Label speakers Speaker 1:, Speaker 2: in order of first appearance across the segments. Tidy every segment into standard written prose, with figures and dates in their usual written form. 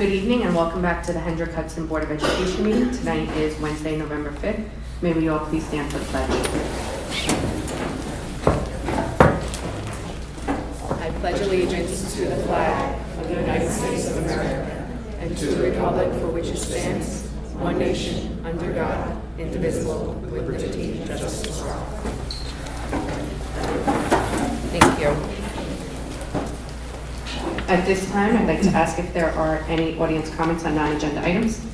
Speaker 1: Good evening and welcome back to the Hendrick Hudson Board of Education meeting. Tonight is Wednesday, November 5th. May we all please stand for the pledge. I pledge allegiance to the flag of the United States of America and to the republic for which it stands, one nation, under God, indivisible, with liberty and justice for all. Thank you. At this time, I'd like to ask if there are any audience comments on non-agenda items.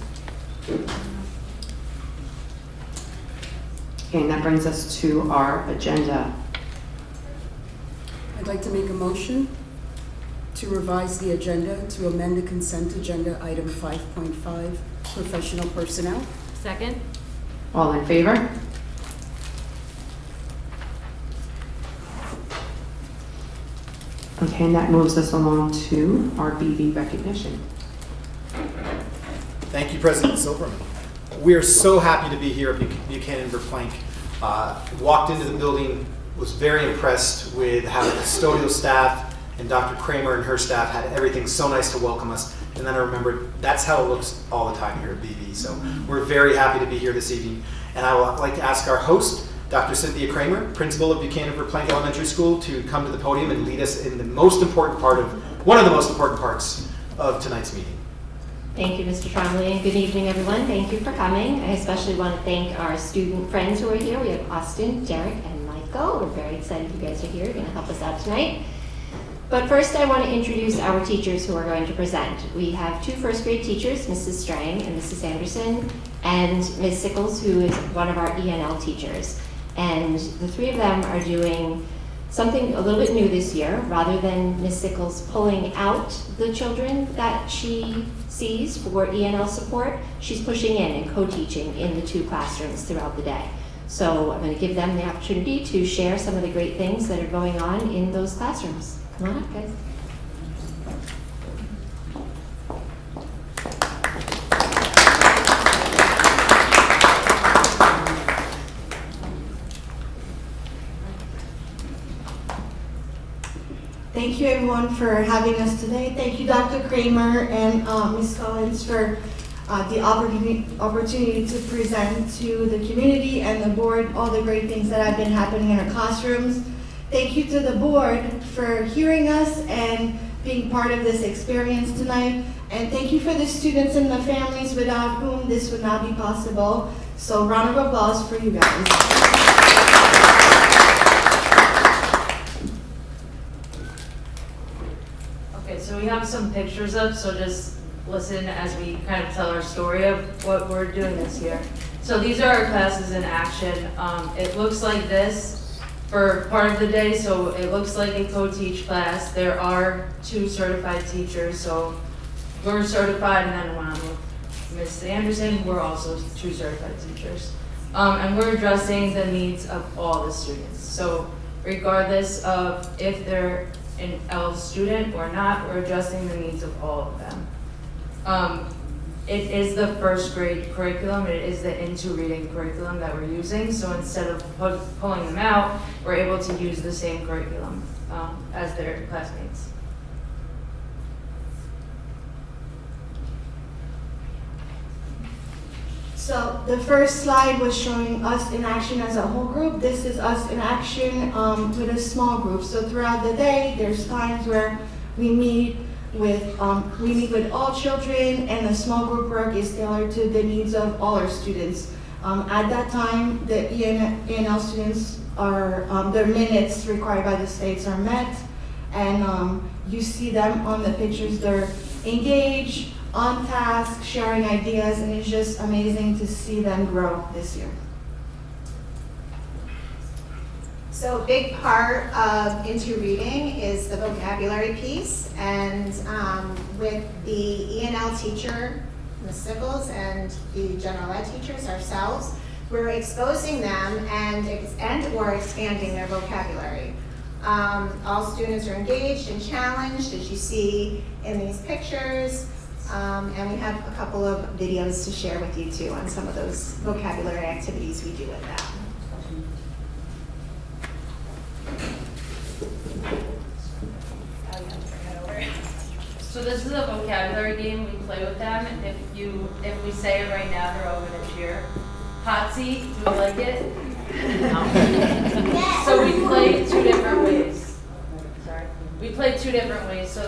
Speaker 1: And that brings us to our agenda.
Speaker 2: I'd like to make a motion to revise the agenda to amend the consent agenda item 5.5, professional personnel.
Speaker 3: Second.
Speaker 1: All in favor? Okay, and that moves us along to our BV recognition.
Speaker 4: Thank you, President Silverman. We are so happy to be here at Buchanan Verplank. Walked into the building, was very impressed with how the custodial staff and Dr. Kramer and her staff had everything so nice to welcome us. And then I remembered that's how it looks all the time here at BV. So we're very happy to be here this evening. And I would like to ask our host, Dr. Cynthia Kramer, principal of Buchanan Verplank Elementary School, to come to the podium and lead us in the most important part of, one of the most important parts of tonight's meeting.
Speaker 3: Thank you, Mr. Trombley, and good evening, everyone. Thank you for coming. I especially want to thank our student friends who are here. We have Austin, Derek, and Michael. We're very excited you guys are here. You're going to help us out tonight. But first, I want to introduce our teachers who are going to present. We have two first grade teachers, Mrs. Strang and Mrs. Anderson, and Ms. Sickles, who is one of our ENL teachers. And the three of them are doing something a little bit new this year. Rather than Ms. Sickles pulling out the children that she sees for ENL support, she's pushing in and co-teaching in the two classrooms throughout the day. So I'm going to give them the opportunity to share some of the great things that are going on in those classrooms. Come on up, guys.
Speaker 5: Thank you everyone for having us today. Thank you Dr. Kramer and Ms. Collins for the opportunity to present to the community and the board all the great things that have been happening in our classrooms. Thank you to the board for hearing us and being part of this experience tonight. And thank you for the students and the families without whom this would not be possible. So round of applause for you guys.
Speaker 6: So we have some pictures up, so just listen as we kind of tell our story of what we're doing this year. So these are our classes in action. It looks like this for part of the day, so it looks like a co-teach class. There are two certified teachers, so we're certified, and then one with Ms. Anderson, we're also two certified teachers. And we're addressing the needs of all the students. So regardless of if they're an ELL student or not, we're addressing the needs of all of them. It is the first grade curriculum. It is the Into Reading curriculum that we're using. So instead of pulling them out, we're able to use the same curriculum as their classmates.
Speaker 5: So the first slide was showing us in action as a whole group. This is us in action with a small group. So throughout the day, there's times where we meet with all children, and the small group work is tailored to the needs of all our students. At that time, the ENL students are their minutes required by the states are met, and you see them on the pictures. They're engaged, on task, sharing ideas, and it's just amazing to see them grow this year.
Speaker 7: So a big part of Into Reading is the vocabulary piece, and with the ENL teacher, Ms. Sickles, and the general ed teachers ourselves, we're exposing them and or expanding their vocabulary. All students are engaged and challenged, as you see in these pictures. And we have a couple of videos to share with you too on some of those vocabulary activities we do with them.
Speaker 6: So this is a vocabulary game we play with them. If we say it right now, they're all gonna cheer. Hot seat, do we like it? So we play two different ways. Sorry. We play two different ways. So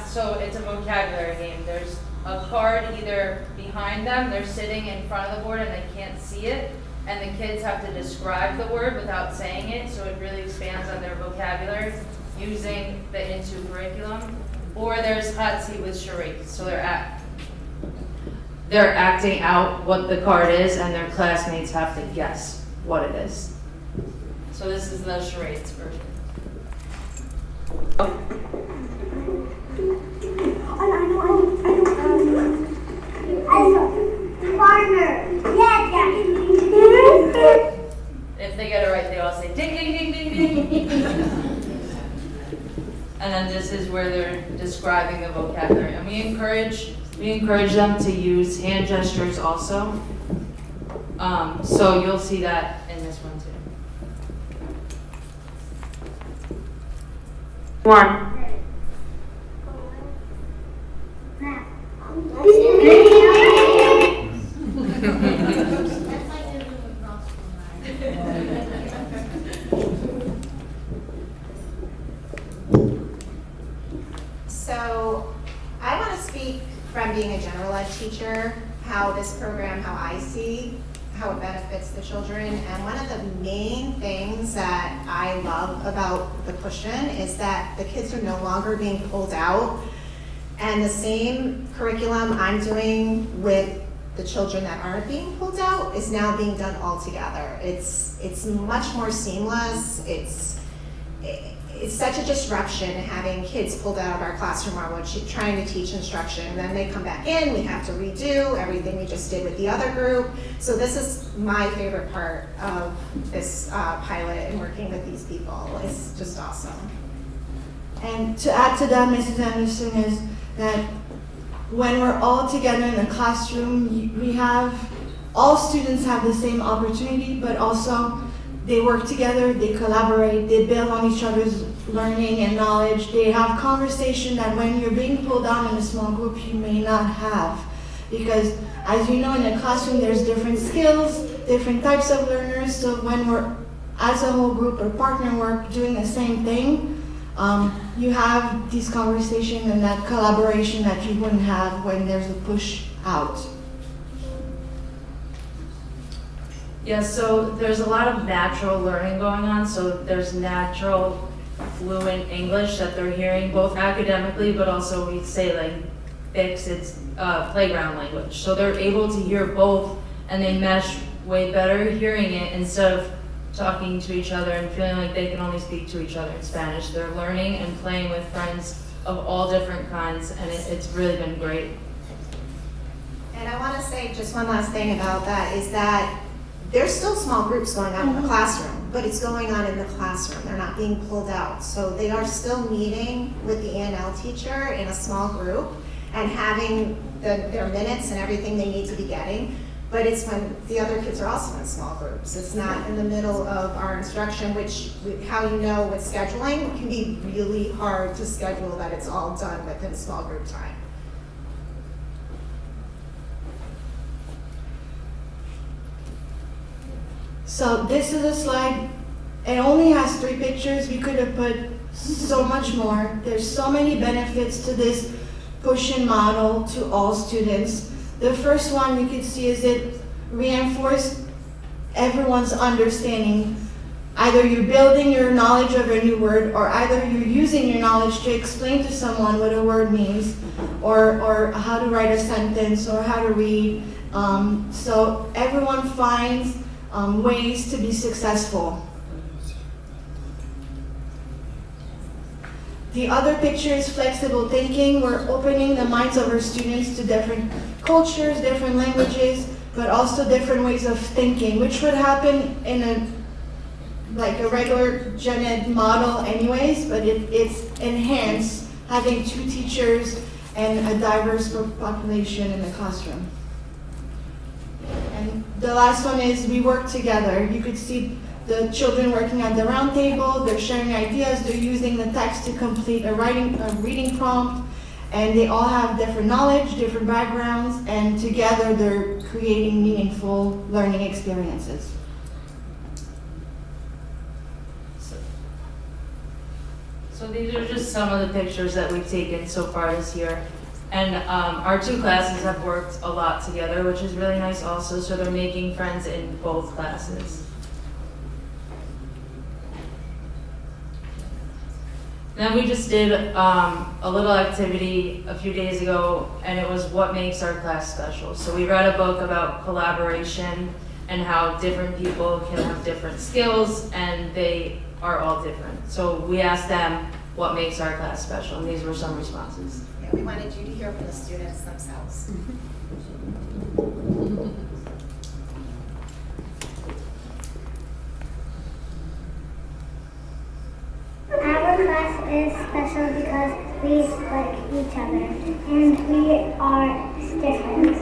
Speaker 6: so it's a vocabulary game. There's a card either behind them, they're sitting in front of the board and they can't see it. And the kids have to describe the word without saying it, so it really expands on their vocabulary using the Into curriculum. Or there's hot seat with charades, so they're acting out what the card is, and their classmates have to guess what it is. So this is the charades version. If they get it right, they all say ding, ding, ding, ding, ding. And then this is where they're describing the vocabulary. And we encourage them to use hand gestures also. So you'll see that in this one too. One.
Speaker 7: So I want to speak from being a general ed teacher, how this program, how I see how it benefits the children. And one of the main things that I love about the Push-In is that the kids are no longer being pulled out. And the same curriculum I'm doing with the children that aren't being pulled out is now being done all together. It's much more seamless. It's such a disruption having kids pulled out of our classroom while we're trying to teach instruction. Then they come back in, we have to redo everything we just did with the other group. So this is my favorite part of this pilot and working with these people. It's just awesome.
Speaker 5: And to add to that, Mrs. Anderson, is that when we're all together in a classroom, all students have the same opportunity, but also they work together, they collaborate, they build on each other's learning and knowledge. They have conversation that when you're being pulled down in a small group, you may not have. Because as you know, in a classroom, there's different skills, different types of learners. So when we're, as a whole group or partner work, doing the same thing, you have these conversations and that collaboration that you wouldn't have when there's a push out.
Speaker 6: Yeah, so there's a lot of natural learning going on. So there's natural fluent English that they're hearing, both academically, but also we say like BICS, it's playground language. So they're able to hear both and they mesh way better hearing it instead of talking to each other and feeling like they can only speak to each other in Spanish. They're learning and playing with friends of all different kinds, and it's really been great.
Speaker 7: And I want to say just one last thing about that is that there's still small groups going on in the classroom, but it's going on in the classroom. They're not being pulled out. So they are still meeting with the E&L teacher in a small group and having their minutes and everything they need to be getting. But it's when the other kids are also in small groups. It's not in the middle of our instruction, which, how you know with scheduling, it can be really hard to schedule that it's all done within small group time.
Speaker 5: So this is a slide, it only has 3 pictures. We could have put so much more. There's so many benefits to this Push-In model to all students. The first one you can see is it reinforced everyone's understanding. Either you're building your knowledge of a new word, or either you're using your knowledge to explain to someone what a word means, or how to write a sentence, or how to read. So everyone finds ways to be successful. The other picture is flexible thinking. We're opening the minds of our students to different cultures, different languages, but also different ways of thinking, which would happen in a regular gen ed model anyways, but it's enhanced having 2 teachers and a diverse population in the classroom. And the last one is we work together. You could see the children working at the round table, they're sharing ideas, they're using the text to complete a reading prompt, and they all have different knowledge, different backgrounds, and together they're creating meaningful learning experiences.
Speaker 6: So these are just some of the pictures that we've taken so far this year. And our two classes have worked a lot together, which is really nice also, so they're making friends in both classes. Then we just did a little activity a few days ago, and it was what makes our class special. So we read a book about collaboration and how different people can have different skills, and they are all different. So we asked them what makes our class special, and these were some responses.
Speaker 7: Yeah, we wanted you to hear from the students themselves.
Speaker 8: Our class is special because we like each other and we are different.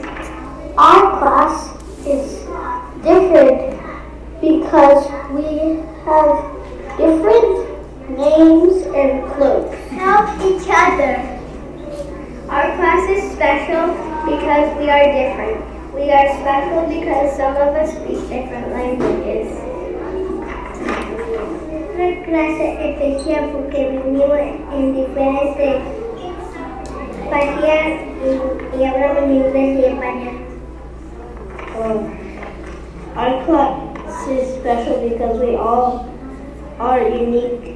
Speaker 8: Our class is different because we have different names and clothes. Help each other. Our class is special because we are different. We are special because some of us speak different languages. Nuestra clase es especial porque venimos en diferentes países y hablamos inglés y español. Our class is special because we all are unique,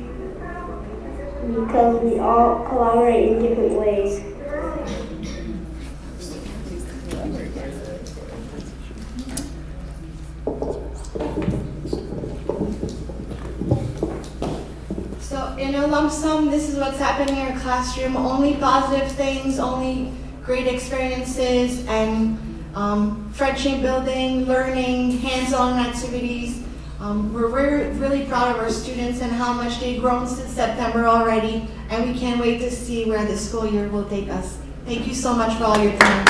Speaker 8: because we all collaborate in different ways.
Speaker 5: So in a lump sum, this is what's happening in our classroom. Only positive things, only great experiences, and friendship building, learning, hands-on activities. We're really proud of our students and how much they've grown since September already, and we can't wait to see where the school year will take us. Thank you so much for all your time.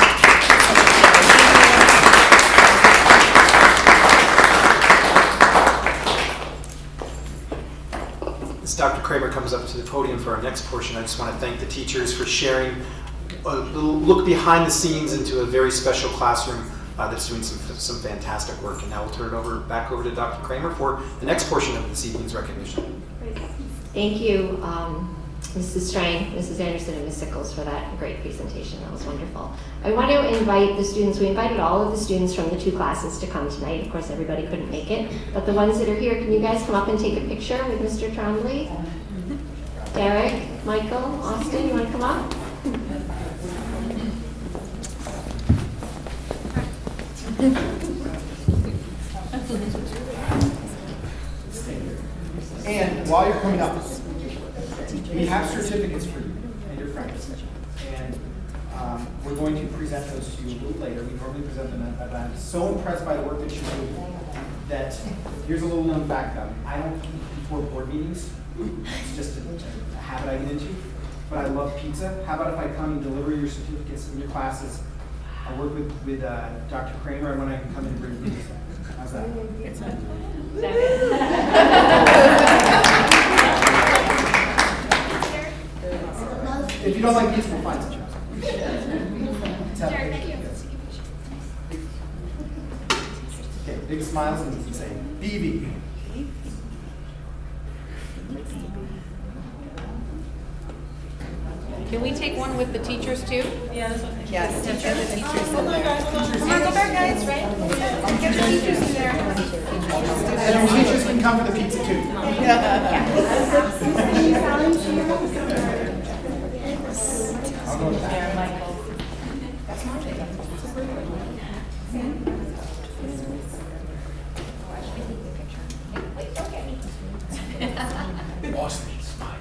Speaker 4: As Dr. Kramer comes up to the podium for our next portion, I just want to thank the teachers for sharing a little look behind the scenes into a very special classroom that's doing some fantastic work. And now we'll turn it back over to Dr. Kramer for the next portion of this evening's recognition.
Speaker 3: Thank you, Mrs. Strang, Mrs. Anderson, and Ms. Sickles for that great presentation. That was wonderful. I want to invite the students. We invited all of the students from the two classes to come tonight. Of course, everybody couldn't make it. But the ones that are here, can you guys come up and take a picture with Mr. Trombley? Derek, Michael, Austin, you want to come up?
Speaker 9: And while you're coming up, we have certificates for you and your friends. And we're going to present those to you a little later. We normally present them at I'm so impressed by the work that you do that here's a little known fact about me. I don't eat before board meetings. It's just a habit I get into. But I love pizza. How about if I come and deliver your certificates in your classes? I'll work with Dr. Kramer, and when I can come in and bring pizza. How's that? If you don't like pizza, we'll find something else. Okay, big smiles and say, BB.
Speaker 1: Can we take one with the teachers too?
Speaker 10: Yes.
Speaker 1: Yes. And the teachers in there.
Speaker 10: Come on, go back, guys, right? Get the teachers in there.
Speaker 9: And the teachers can come for the pizza too. I'll go with that. Austin, smile.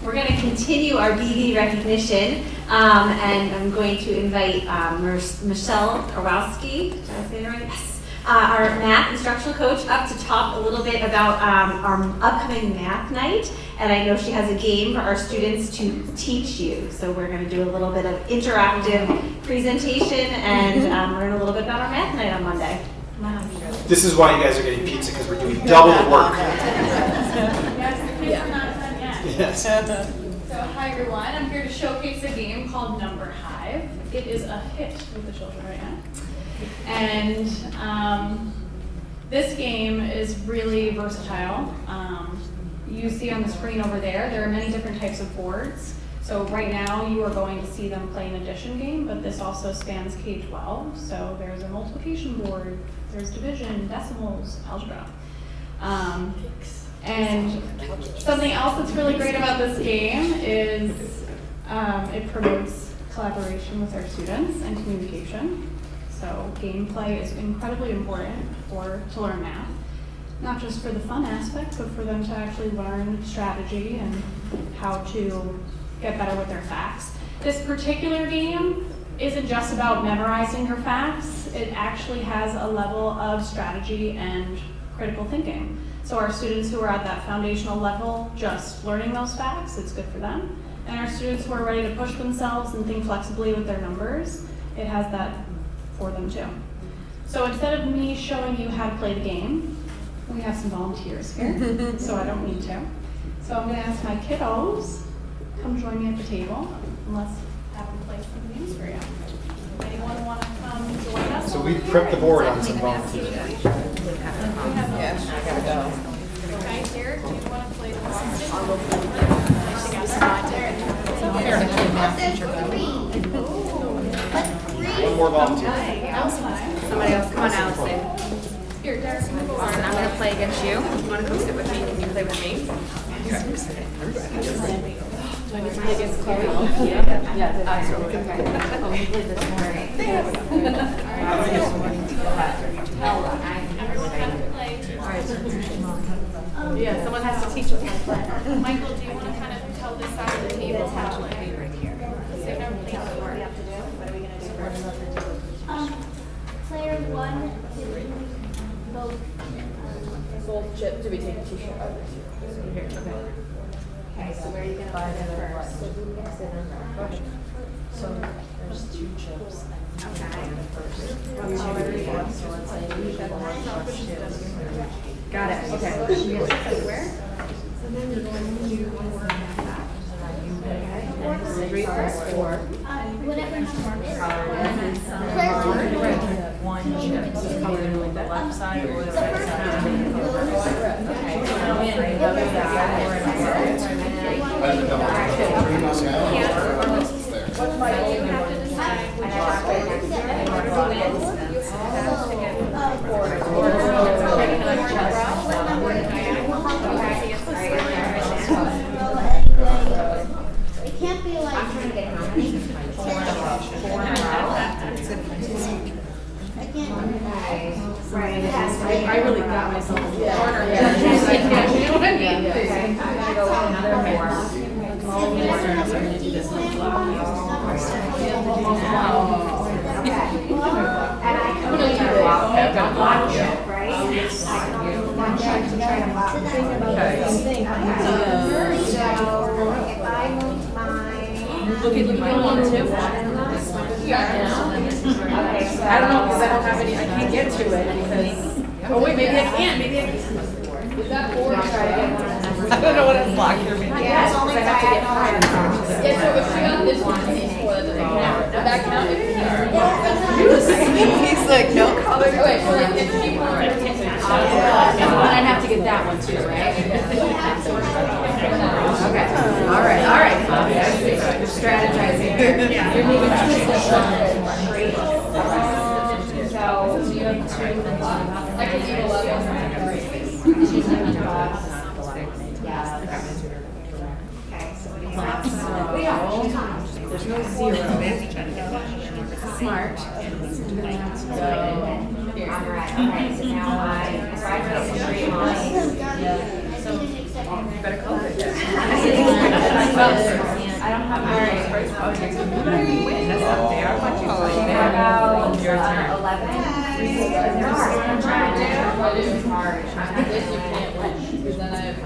Speaker 3: We're going to continue our BB recognition, and I'm going to invite Michelle Orowski, did I say it right? Yes.
Speaker 11: our math instructional coach up to talk a little bit about our upcoming math night. And I know she has a game for our students to teach you. So we're going to do a little bit of interactive presentation and learn a little bit about our math night on Monday.
Speaker 4: This is why you guys are getting pizza, because we're doing double the work. Yes.
Speaker 12: So hi everyone, I'm here to showcase a game called Number Hive. It is a hit with the children right now. And this game is really versatile. You see on the screen over there are many different types of boards. So right now you are going to see them play an addition game, but this also spans K-12. So there's a multiplication board, there's division, decimals, algebra. And something else that's really great about this game is it promotes collaboration with our students and communication. So gameplay is incredibly important to learn math, not just for the fun aspect, but for them to actually learn strategy and how to get better with their facts. This particular game isn't just about memorizing your facts. It actually has a level of strategy and critical thinking. So our students who are at that foundational level, just learning those facts, it's good for them. And our students who are ready to push themselves and think flexibly with their numbers, it has that for them too. So instead of me showing you how to play the game, we have some volunteers here, so I don't need to. So I'm gonna ask my kiddos, come join me at the table, and let's have them play some games for you. Anyone wanna come join us?
Speaker 4: So we prepped the board on some volunteers.
Speaker 12: I gotta go. Okay, Derek, do you wanna play the assistant? I'll go play
Speaker 4: One more volunteer.
Speaker 1: Somebody else, come on, Allison.
Speaker 12: Here, Derek, move over.
Speaker 1: I'm gonna play against you. You wanna come sit with me? Can you play with me? Do I need to play against Chloe? Yeah.
Speaker 3: Oh, we played this morning.
Speaker 12: Everyone has to play.
Speaker 1: Yeah, someone has to teach us how to play.
Speaker 12: Michael, do you wanna kind of tell this side of the table how to play?
Speaker 3: Right here.
Speaker 12: Sit down, please.
Speaker 3: What do we have to do? What are we going to do first?
Speaker 8: Player one vote.
Speaker 1: Do we take a t-shirt out of here? Okay.
Speaker 3: Okay, so where are you going to buy them first? So there's 2 chips. Okay. What color do you want? So let's say you got
Speaker 1: Got it, okay.
Speaker 3: where? So then you're going to work back. Okay.
Speaker 1: 3 plus 4.
Speaker 8: Whatever number it is.
Speaker 3: Player two.
Speaker 1: One chip. This is colored in like the left side or the
Speaker 8: The
Speaker 1: right
Speaker 8: first
Speaker 1: side.
Speaker 8: one.
Speaker 3: Okay.
Speaker 8: It can't be like.
Speaker 3: I'm trying to get how many? 4 in a row. 4 in a row.
Speaker 8: I can't.
Speaker 3: Okay. Right.
Speaker 1: I really got myself in the corner here.
Speaker 3: Yeah.
Speaker 1: You know what I mean?
Speaker 3: Okay. I'm gonna go with another 4.
Speaker 1: I'm gonna do this one.
Speaker 3: And I can only do one chip, right? I can only do one chip to try to lock it.
Speaker 7: So if I move mine.
Speaker 1: Look at you, I want to.
Speaker 3: Okay, so
Speaker 1: I don't know, because I don't have any, I can't get to it because, oh wait, maybe I can, maybe I can. Is that 4? I don't know what it's like here.
Speaker 3: Yes, because I have to get 5 in front.
Speaker 1: Yeah, so if she got this one, she's 4, that doesn't count. Would that count? He's like, no color. Okay, so like, if she wanted to take that, I'd have to get that one too, right? Okay, all right. I see. You're strategizing here. You're moving
Speaker 3: So you have 2.
Speaker 1: I can do 11.
Speaker 3: She's going to draw 6. Yeah. Okay, so what do you have?
Speaker 1: There's no 0. Smart.
Speaker 3: Alright, okay, so now I graduate in 3 months.
Speaker 1: So, you better call it.
Speaker 3: I don't have my
Speaker 1: Okay, so you're going to win. That's not fair. I want you to
Speaker 3: How
Speaker 1: win.
Speaker 3: about
Speaker 1: Your turn.
Speaker 3: 11?
Speaker 10: this is hard. This you can't win, because then I have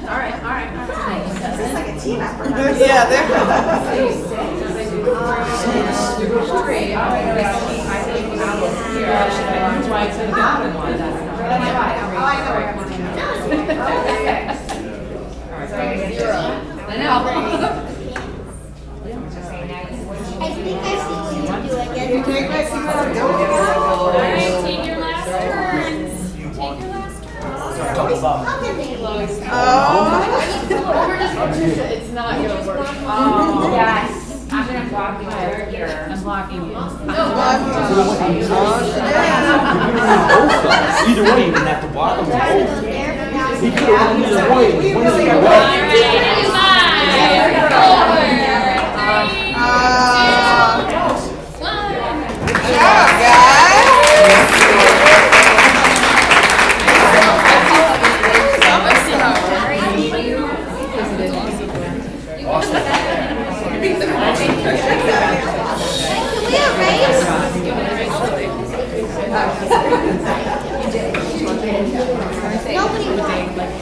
Speaker 10: All right.
Speaker 7: This is like a team effort.
Speaker 10: Yeah,
Speaker 8: I think I see what you do again.
Speaker 10: Take your last turns. Take your last It's not gonna work. Oh, yes. I'm gonna block you here. I'm blocking you.
Speaker 13: Either way, you didn't have to block them both. He could have won either way.
Speaker 10: We really are.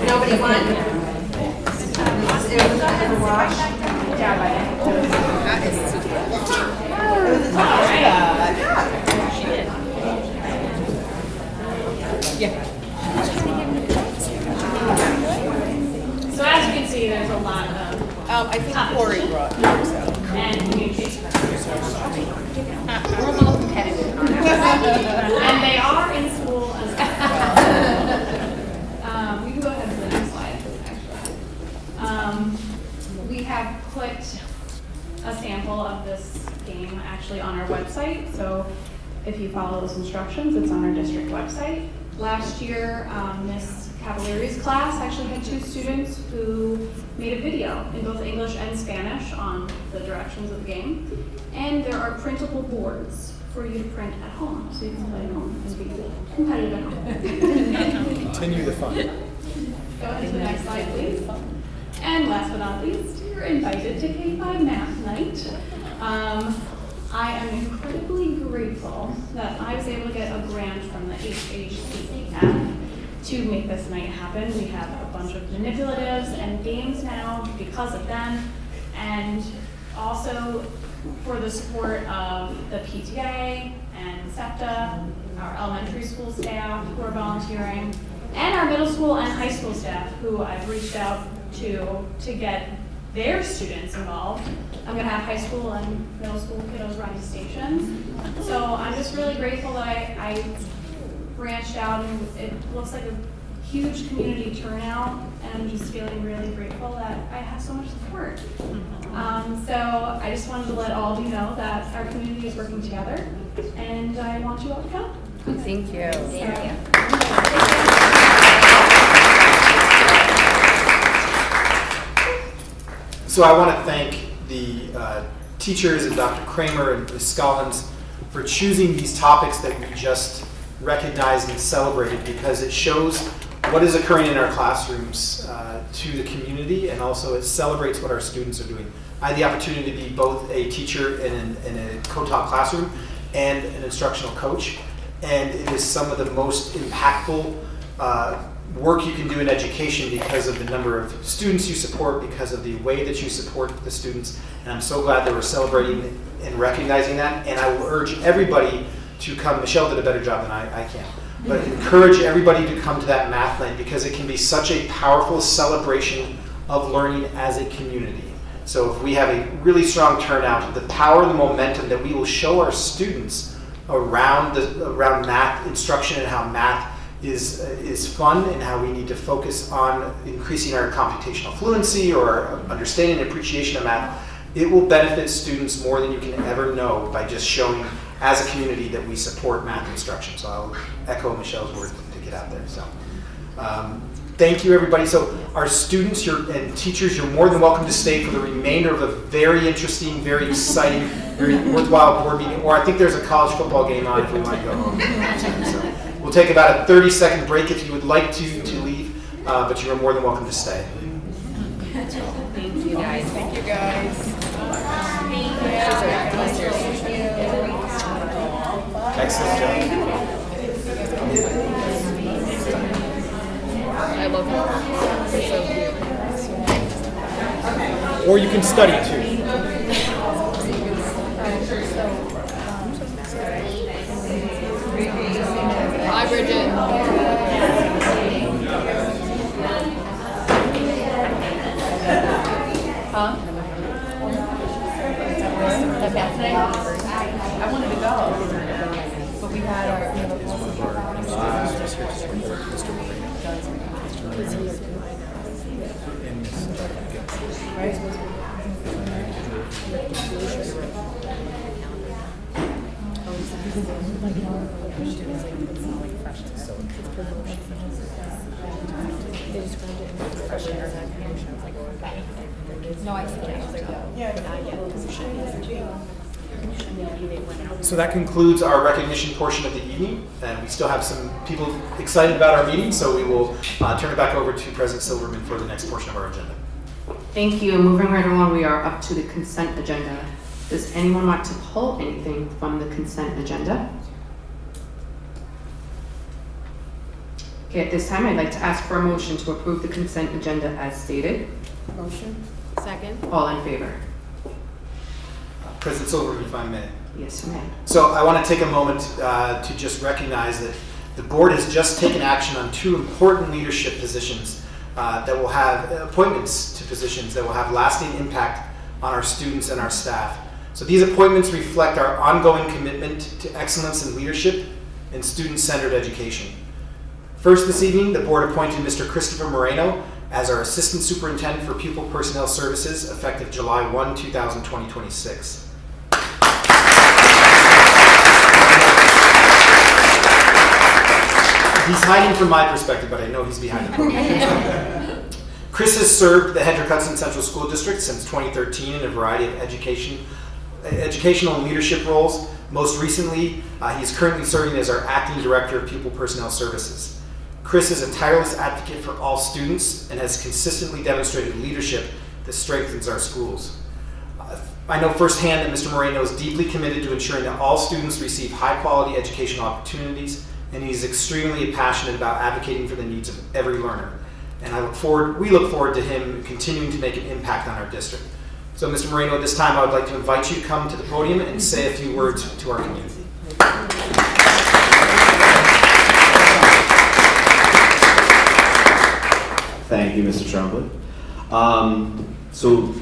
Speaker 7: Nobody won.
Speaker 11: So as you can see, there's a lot of
Speaker 10: I think Corey brought yours out.
Speaker 11: and communication.
Speaker 10: We're a little competitive.
Speaker 11: And they are in school as well. We can go ahead to the next slide, actually. We have put a sample of this game actually on our website, so if you follow those instructions, it's on our district website. Last year, Miss Cavalleri's class actually had 2 students who made a video in both English and Spanish on the directions of the game. And there are printable boards for you to print at home, so you can play at home and be competitive at home.
Speaker 4: Continue the fun.
Speaker 11: Go ahead to the next slide, please. And last but not least, you're invited to K-5 Math Night. I am incredibly grateful that I was able to get a grant from the HHCCF to make this night happen. We have a bunch of manipulatives and games now because of them, and also for the support of the PTA and SEPTA, our elementary school staff who are volunteering, and our middle school and high school staff who I've reached out to get their students involved. I'm gonna have high school and middle school kiddos running stations. So I'm just really grateful that I branched out, and it looks like a huge community turnout, and I'm just feeling really grateful that I have so much support. So I just wanted to let all of you know that our community is working together, and I want you all to come.
Speaker 10: Thank you.
Speaker 4: So I want to thank the teachers and Dr. Kramer and Ms. Scollins for choosing these topics that we just recognized and celebrated, because it shows what is occurring in our classrooms to the community, and also it celebrates what our students are doing. I had the opportunity to be both a teacher in a co-taught classroom and an instructional coach, and it is some of the most impactful work you can do in education because of the number of students you support, because of the way that you support the students, and I'm so glad that we're celebrating and recognizing that, and I will urge everybody to come. Michelle did a better job than I can, but encourage everybody to come to that math night, because it can be such a powerful celebration of learning as a community. So if we have a really strong turnout, the power and the momentum that we will show our students around math instruction, and how math is fun, and how we need to focus on increasing our computational fluency or our understanding and appreciation of math, it will benefit students more than you can ever know by just showing as a community that we support math instruction. So I'll echo Michelle's words to get out there. So thank you, everybody. So our students and teachers, you're more than welcome to stay for the remainder of a very interesting, very exciting, very worthwhile board meeting, or I think there's a college football game on if we want to go home. So we'll take about a 30-second break if you would like to leave, but you are more than welcome to stay.
Speaker 10: Thank you, guys.
Speaker 1: Thank you, guys.
Speaker 4: Excellent job.
Speaker 1: I love it. It's so cute.
Speaker 4: Or you can study too.
Speaker 1: Hi, Bridget. Huh? Today? I wanted to go, but we had our.
Speaker 4: So that concludes our recognition portion of the evening, and we still have some people excited about our meeting, so we will turn it back over to President Silverman for the next portion of our agenda.
Speaker 14: Thank you. Moving right along, we are up to the consent agenda. Does anyone want to pull anything from the consent agenda? Okay, at this time, I'd like to ask for a motion to approve the consent agenda as stated.
Speaker 2: Motion?
Speaker 1: Second.
Speaker 14: All in favor?
Speaker 4: President Silverman, if I may.
Speaker 14: Yes, ma'am.
Speaker 4: So I want to take a moment to just recognize that the board has just taken action on two important leadership positions that will have appointments to positions that will have lasting impact on our students and our staff. So these appointments reflect our ongoing commitment to excellence in leadership and student-centered education. First this evening, the board appointed Mr. Christopher Moreno as our Assistant Superintendent for Pupil Personnel Services effective July 1, 2026. He's hiding from my perspective, but I know he's behind the podium. Chris has served the Hendrick-Hudson Central School District since 2013 in a variety of educational and leadership roles. Most recently, he is currently serving as our Acting Director of Pupil Personnel Services. Chris is a tireless advocate for all students and has consistently demonstrated leadership that strengthens our schools. I know firsthand that Mr. Moreno is deeply committed to ensuring that all students receive high-quality educational opportunities, and he's extremely passionate about advocating for the needs of every learner. And we look forward to him continuing to make an impact on our district. So, Mr. Moreno, at this time, I would like to invite you to come to the podium and say a few words to our community.
Speaker 15: Thank you, Mr. Tremblay. So,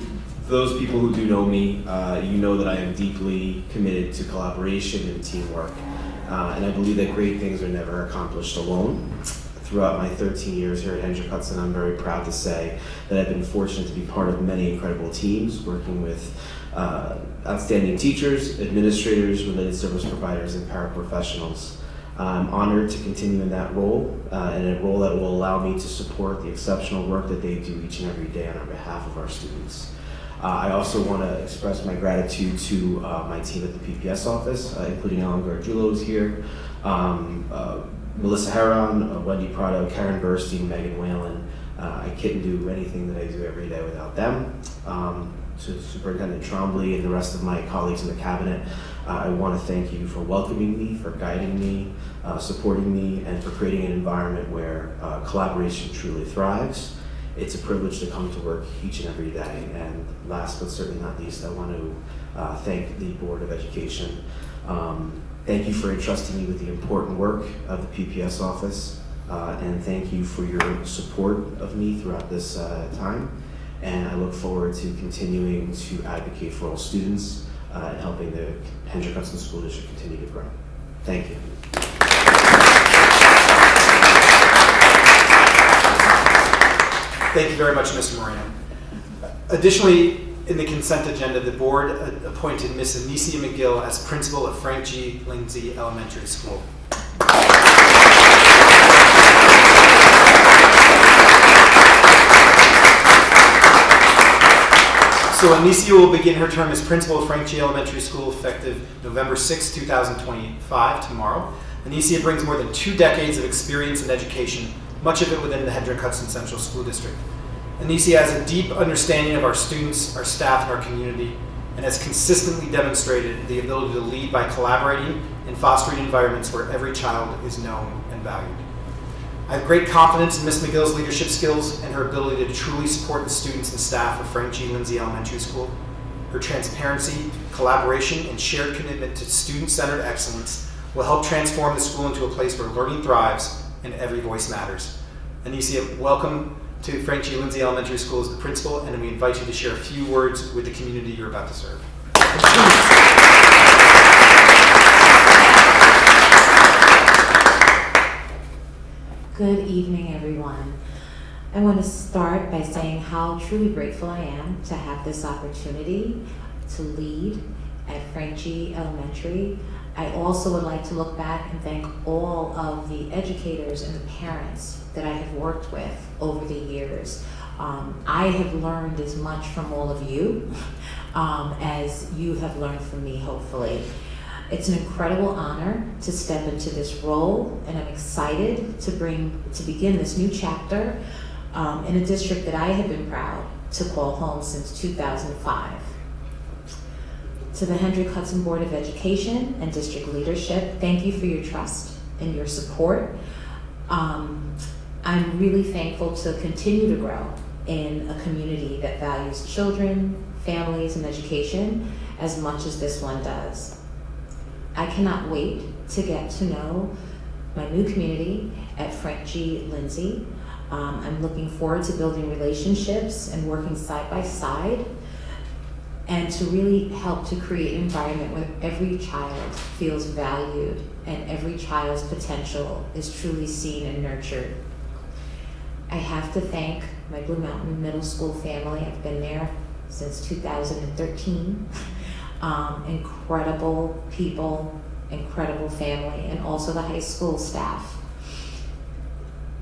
Speaker 15: those people who do know me, you know that I am deeply committed to collaboration and teamwork. And I believe that great things are never accomplished alone. Throughout my 13 years here at Hendrick-Hudson, I'm very proud to say that I've been fortunate to be part of many incredible teams, working with outstanding teachers, administrators, related service providers, and paraprofessionals. I'm honored to continue in that role, and a role that will allow me to support the exceptional work that they do each and every day on behalf of our students. I also want to express my gratitude to my team at the PPS office, including Ellen Gargiulo is here, Melissa Heron, Wendy Prado, Karen Burstein, Megan Whalen. I couldn't do anything that I do every day without them. To Superintendent Trombley and the rest of my colleagues in the cabinet, I want to thank you for welcoming me, for guiding me, supporting me, and for creating an environment where collaboration truly thrives. It's a privilege to come to work each and every day. And last but certainly not least, I want to thank the Board of Education. Thank you for entrusting me with the important work of the PPS office, and thank you for your support of me throughout this time. And I look forward to continuing to advocate for all students and helping the Hendrick-Hudson School District continue to grow. Thank you.
Speaker 4: Thank you very much, Mr. Moreno. Additionally, in the consent agenda, the board appointed Ms. Anicia McGill as principal of Frank G. Lindsay Elementary School. So Anicia will begin her term as principal of Frank G. Elementary School effective November 6, 2025, tomorrow. Anicia brings more than 2 decades of experience in education, much of it within the Hendrick-Hudson Central School District. Anicia has a deep understanding of our students, our staff, and our community, and has consistently demonstrated the ability to lead by collaborating and fostering environments where every child is known and valued. I have great confidence in Ms. McGill's leadership skills and her ability to truly support the students and staff of Frank G. Lindsay Elementary School. Her transparency, collaboration, and shared commitment to student-centered excellence will help transform the school into a place where learning thrives and every voice matters. Anicia, welcome to Frank G. Lindsay Elementary School as the principal, and we invite you to share a few words with the community you're about to serve.
Speaker 16: Good evening, everyone. I want to start by saying how truly grateful I am to have this opportunity to lead at Frank G. Elementary. I also would like to look back and thank all of the educators and the parents that I have worked with over the years. I have learned as much from all of you as you have learned from me, hopefully. It's an incredible honor to step into this role, and I'm excited to begin this new chapter in a district that I have been proud to call home since 2005. To the Hendrick Hudson Board of Education and district leadership, thank you for your trust and your support. I'm really thankful to continue to grow in a community that values children, families, and education as much as this one does. I cannot wait to get to know my new community at Frank G. Lindsay. I'm looking forward to building relationships and working side by side, and to really help to create an environment where every child feels valued and every child's potential is truly seen and nurtured. I have to thank my Blue Mountain Middle School family. I've been there since 2013. Incredible people, incredible family, and also the high school staff.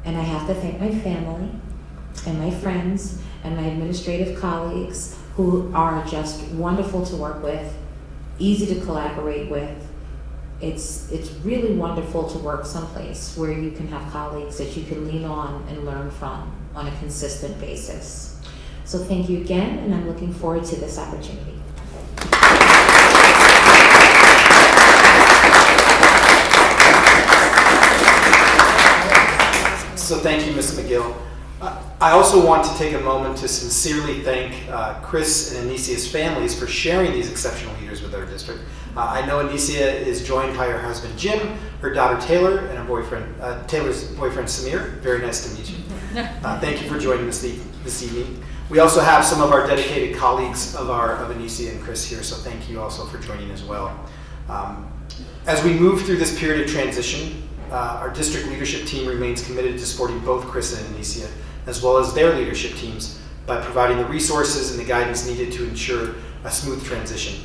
Speaker 16: And I have to thank my family and my friends and my administrative colleagues who are just wonderful to work with, easy to collaborate with. It's really wonderful to work someplace where you can have colleagues that you can lean on and learn from on a consistent basis. So thank you again, and I'm looking forward to this opportunity.
Speaker 4: So thank you, Ms. McGill. I also want to take a moment to sincerely thank Chris and Anicia's families for sharing these exceptional leaders with our district. I know Anicia is joined by her husband Jim, her daughter Taylor, and her boyfriend, Taylor's boyfriend Samir. Very nice to meet you. Thank you for joining us this evening. We also have some of our dedicated colleagues of Anicia and Chris here, so thank you also for joining as well. As we move through this period of transition, our district leadership team remains committed to supporting both Chris and Anicia, as well as their leadership teams, by providing the resources and the guidance needed to ensure a smooth transition.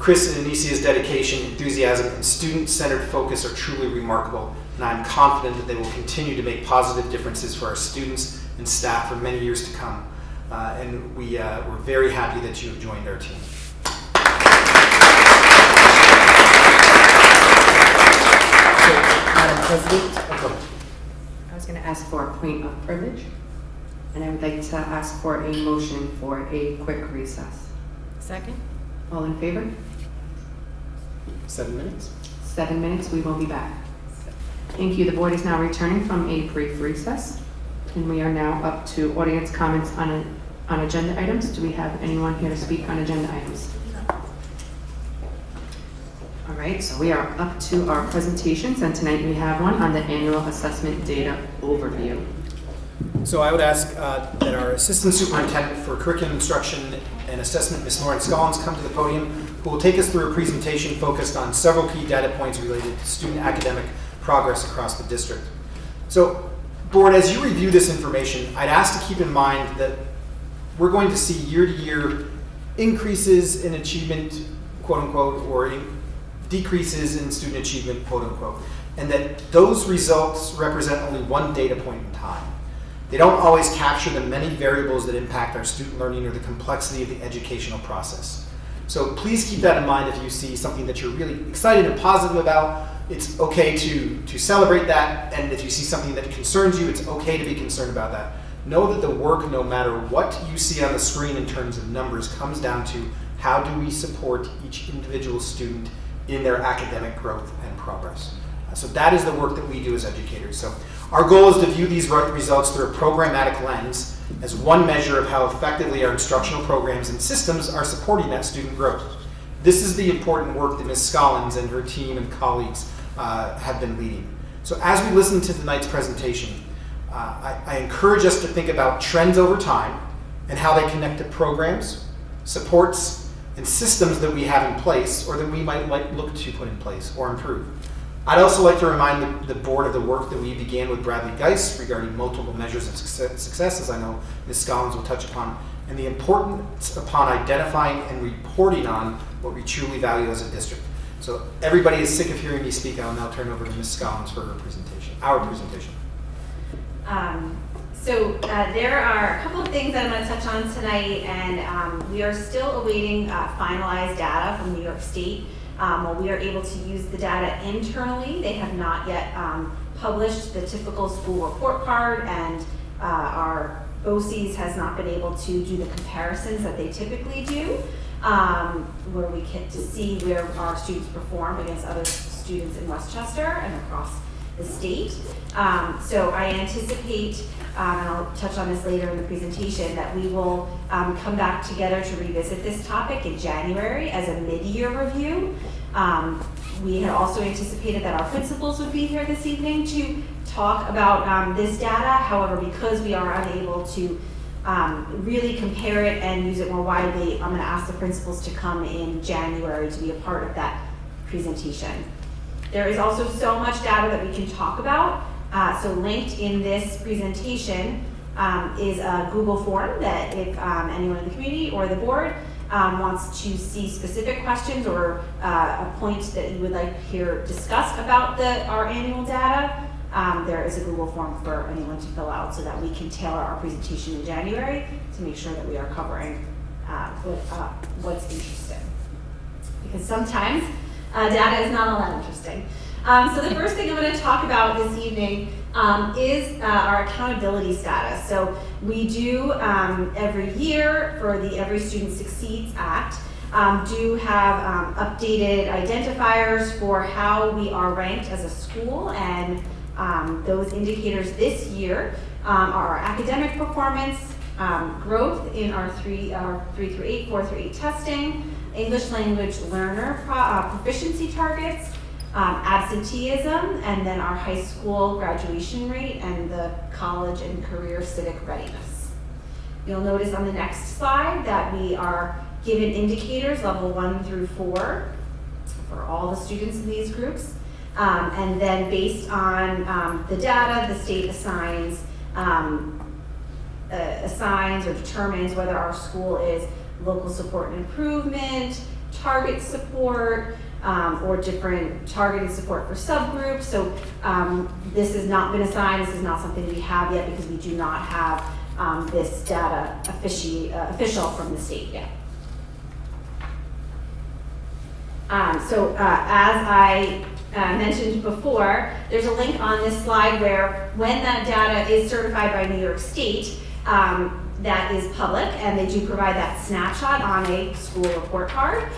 Speaker 4: Chris and Anicia's dedication, enthusiasm, and student-centered focus are truly remarkable, and I'm confident that they will continue to make positive differences for our students and staff for many years to come. And we're very happy that you have joined our team.
Speaker 14: Madam President, I was going to ask for a point of privilege, and I would like to ask for a motion for a quick recess.
Speaker 1: Second.
Speaker 14: All in favor?
Speaker 4: 7 minutes.
Speaker 14: 7 minutes, we will be back. Thank you. The board is now returning from a brief recess, and we are now up to audience comments on agenda items. Do we have anyone here to speak on agenda items? All right, so we are up to our presentations, and tonight we have one on the annual assessment data overview.
Speaker 4: So I would ask that our Assistant Superintendent for Curriculum Instruction and Assessment, Ms. Lauren Scollins, come to the podium, who will take us through a presentation focused on several key data points related to student academic progress across the district. So, board, as you review this information, I'd ask to keep in mind that we're going to see year-to-year increases in achievement, quote-unquote, or decreases in student achievement, quote-unquote, and that those results represent only one data point in time. They don't always capture the many variables that impact our student learning or the complexity of the educational process. So please keep that in mind if you see something that you're really excited and positive about. It's okay to celebrate that, and if you see something that concerns you, it's okay to be concerned about that. know that the work, no matter what you see on the screen in terms of numbers, comes down to how do we support each individual student in their academic growth and progress. So that is the work that we do as educators. So our goal is to view these results through a programmatic lens as one measure of how effectively our instructional programs and systems are supporting that student growth. This is the important work that Ms. Scollins and her team and colleagues have been leading. So as we listen to tonight's presentation, I encourage us to think about trends over time and how they connect to programs, supports, and systems that we have in place or that we might look to put in place or improve. I'd also like to remind the board of the work that we began with Bradley Geist regarding multiple measures of success, as I know Ms. Scollins will touch upon, and the importance upon identifying and reporting on what we truly value as a district. So everybody is sick of hearing me speak. I'll now turn over to Ms. Scollins for her presentation, our presentation.
Speaker 11: There are a couple of things that I'm going to touch on tonight, and we are still awaiting finalized data from New York State. While we are able to use the data internally, they have not yet published the typical school report card, and our BOCES has not been able to do the comparisons that they typically do, where we get to see where our students perform against other students in Westchester and across the state. So I anticipate, and I'll touch on this later in the presentation, that we will come back together to revisit this topic in January as a mid-year review. We had also anticipated that our principals would be here this evening to talk about this data. However, because we are unable to really compare it and use it more widely, I'm going to ask the principals to come in January to be a part of that presentation. There is also so much data that we can talk about. So linked in this presentation is a Google form that if anyone in the community or the board wants to see specific questions or a point that you would like to hear discussed about our annual data, there is a Google form for anyone to fill out so that we can tailor our presentation in January to make sure that we are covering what's interesting. Because sometimes data is not all that interesting. So the first thing I'm going to talk about this evening is our accountability status. So we do every year for the Every Student Succeeds Act, do have updated identifiers for how we are ranked as a school, and those indicators this year are our academic performance, growth in our 3 through 8, 4 through 8 testing, English language learner proficiency targets, absenteeism, and then our high school graduation rate and the college and career civic readiness. You'll notice on the next slide that we are given indicators level 1 through 4 for all the students in these groups. And then based on the data, the state assigns or determines whether our school is local support and improvement, target support, or different targeted support for subgroups. So this has not been assigned. This is not something we have yet because we do not have this data official from the state yet. So as I mentioned before, there's a link on this slide where when that data is certified by New York State, that is public, and they do provide that snapshot on a school report card.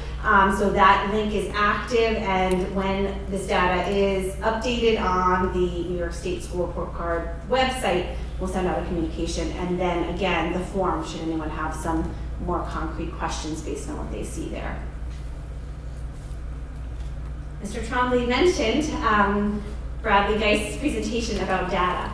Speaker 11: So that link is active, and when this data is updated on the New York State School Report Card website, we'll send out a communication, and then again, the form, should anyone have some more concrete questions based on what they see there. Mr. Trombley mentioned Bradley Geist's presentation about data.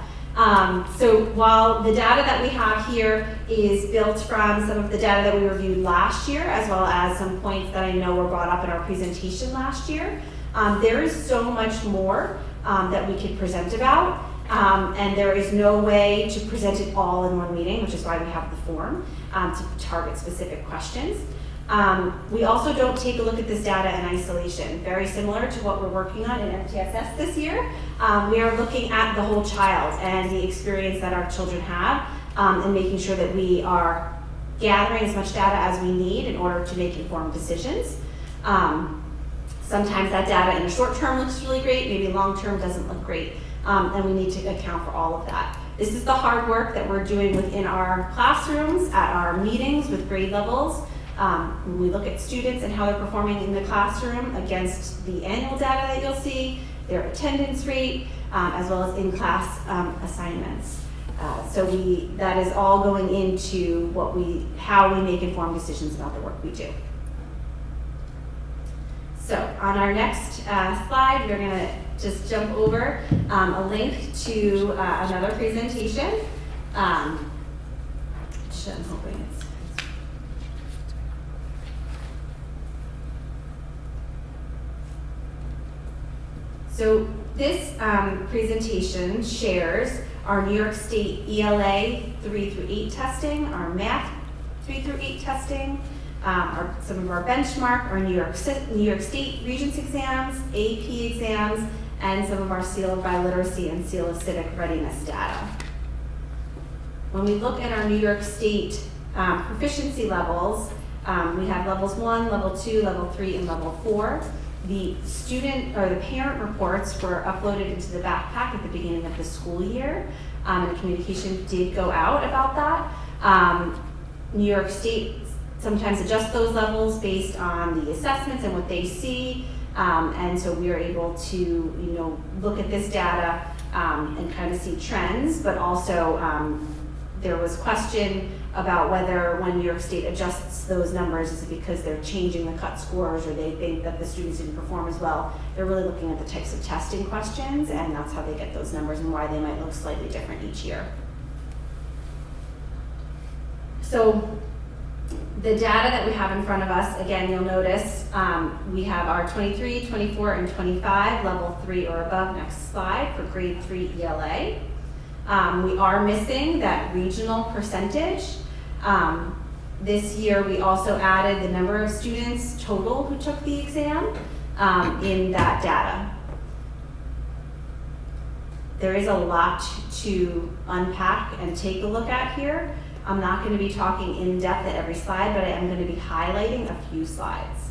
Speaker 11: So while the data that we have here is built from some of the data that we reviewed last year, as well as some points that I know were brought up in our presentation last year, there is so much more that we could present about, and there is no way to present it all in one meeting, which is why we have the form to target specific questions. We also don't take a look at this data in isolation. Very similar to what we're working on in MTSS this year, we are looking at the whole child and the experience that our children have, and making sure that we are gathering as much data as we need in order to make informed decisions. Sometimes that data in the short term looks really great, maybe long term doesn't look great, and we need to account for all of that. This is the hard work that we're doing within our classrooms, at our meetings with grade levels. When we look at students and how they're performing in the classroom against the annual data that you'll see, their attendance rate, as well as in-class assignments. That is all going into how we make informed decisions about the work we do. So on our next slide, we're going to just jump over a link to another presentation. I'm hoping it's. So this presentation shares our New York State ELA 3 through 8 testing, our math 3 through 8 testing, some of our benchmark, our New York State Regents exams, AP exams, and some of our Seal of Biliteracy and Seal of Civic Readiness data. When we look at our New York State proficiency levels, we have levels 1, level 2, level 3, and level 4. The student or the parent reports were uploaded into the backpack at the beginning of the school year, and communication did go out about that. New York State sometimes adjusts those levels based on the assessments and what they see, and so we are able to, look at this data and kind of see trends, but also there was question about whether when New York State adjusts those numbers, is it because they're changing the cut scores or they think that the students didn't perform as well. They're really looking at the types of testing questions, and that's how they get those numbers and why they might look slightly different each year. So the data that we have in front of us, again, you'll notice we have our 23, 24, and 25, level 3 or above, next slide, for grade 3 ELA. We are missing that regional percentage. This year, we also added the number of students total who took the exam in that data. There is a lot to unpack and take a look at here. I'm not going to be talking in depth at every slide, but I am going to be highlighting a few slides.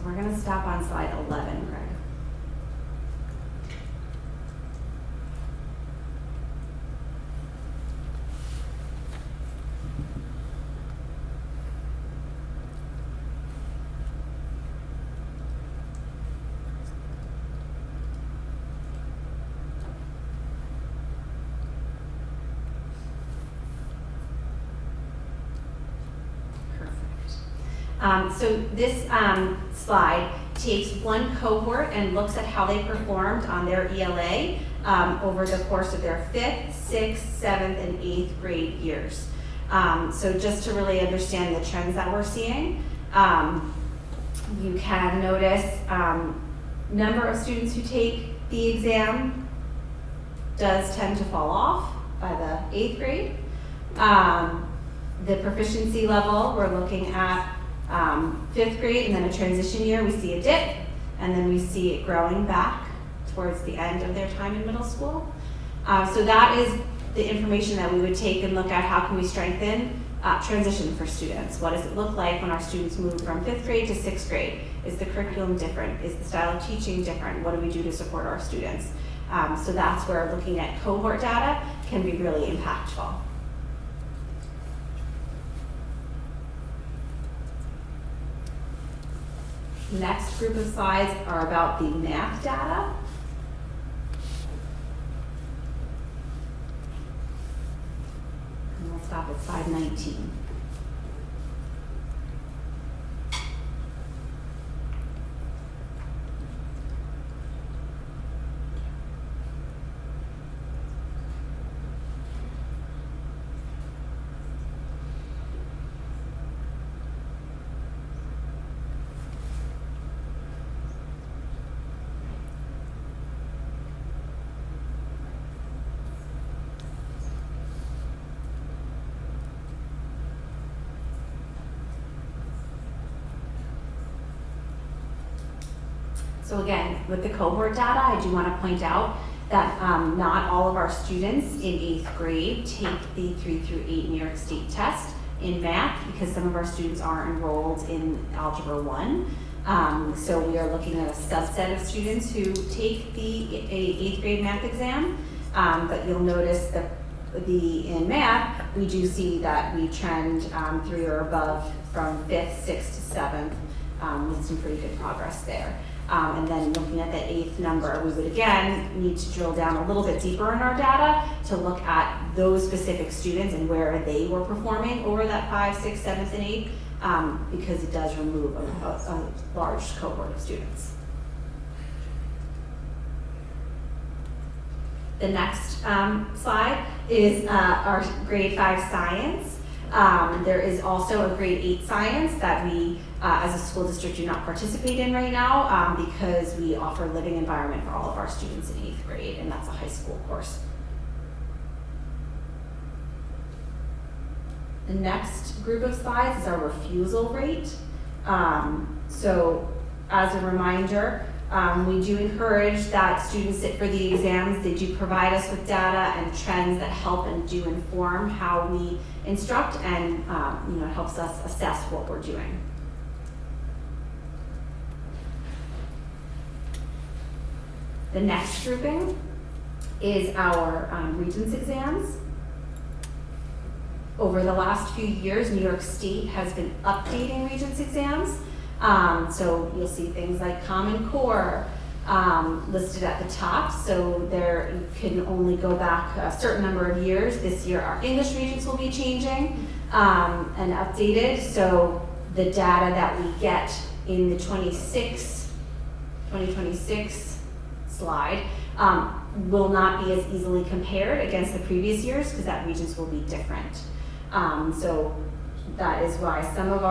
Speaker 11: We're going to stop on slide 11, Greg. So this slide takes one cohort and looks at how they performed on their ELA over the course of their 5th, 6th, 7th, and 8th grade years. So just to really understand the trends that we're seeing, you can notice number of students who take the exam does tend to fall off by the 8th grade. The proficiency level, we're looking at 5th grade, and then a transition year, we see a dip, and then we see it growing back towards the end of their time in middle school. So that is the information that we would take and look at how can we strengthen transition for students. What does it look like when our students move from 5th grade to 6th grade? Is the curriculum different? Is the style of teaching different? What do we do to support our students? So that's where looking at cohort data can be really impactful. The next group of slides are about the math data. And we'll stop at slide 19. So again, with the cohort data, I do want to point out that not all of our students in 8th grade take the 3 through 8 New York State test in math because some of our students are enrolled in Algebra 1. So we are looking at a subset of students who take the 8th grade math exam, but you'll notice that in math, we do see that we trend 3 or above from 5th, 6th to 7th with some pretty good progress there. And then looking at the 8th number, we would again need to drill down a little bit deeper in our data to look at those specific students and where they were performing over that 5th, 6th, 7th, and 8th, because it does remove a large cohort of students. The next slide is our grade 5 science. There is also a grade 8 science that we, as a school district, do not participate in right now because we offer living environment for all of our students in 8th grade, and that's a high school course. The next group of slides is our refusal rate. So as a reminder, we do encourage that students sit for the exams. They do provide us with data and trends that help and do inform how we instruct, and it helps us assess what we're doing. The next grouping is our Regents exams. Over the last few years, New York State has been updating Regents exams. So you'll see things like Common Core listed at the top. So there you can only go back a certain number of years. This year our English Regents will be changing and updated. So the data that we get in the 2026 slide will not be as easily compared against the previous years because that Regents will be different. So that is why some of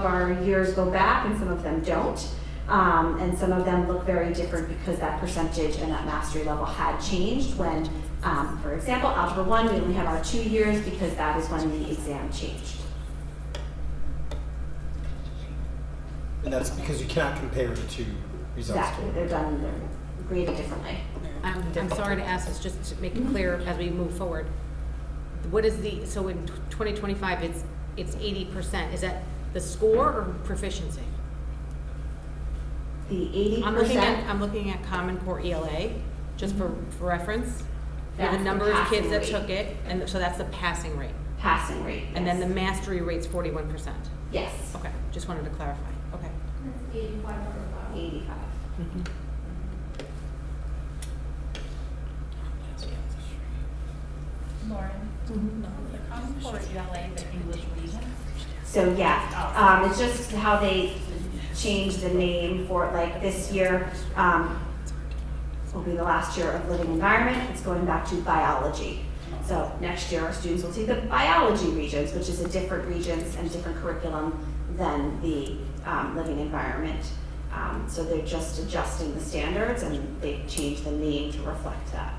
Speaker 11: our years go back and some of them don't. And some of them look very different because that percentage and that mastery level had changed when, for example, Algebra 1, we only have our 2 years because that is when the exam changed.
Speaker 4: And that's because you cannot compare the two results.
Speaker 11: Exactly, they're graded differently.
Speaker 10: I'm sorry to ask this, just to make it clear as we move forward. What is so in 2025, it's 80%. Is that the score or proficiency?
Speaker 11: The 80%.
Speaker 10: I'm looking at Common Core ELA, just for reference. We have
Speaker 11: That's
Speaker 10: the number
Speaker 11: the
Speaker 10: of kids that
Speaker 11: passing
Speaker 10: took it, and so that's the passing rate.
Speaker 11: Passing rate,
Speaker 10: And then
Speaker 11: yes.
Speaker 10: the mastery rate's 41%.
Speaker 11: Yes.
Speaker 10: Okay, just wanted to clarify. Okay.
Speaker 11: 85.
Speaker 17: Lauren, the Common Core ELA, the English reason.
Speaker 11: So yeah, it's just how they changed the name for it. Like this year will be the last year of living environment. It's going back to biology. So next year our students will take the biology Regents, which is a different Regents and different curriculum than the living environment. So they're just adjusting the standards and they've changed the name to reflect that.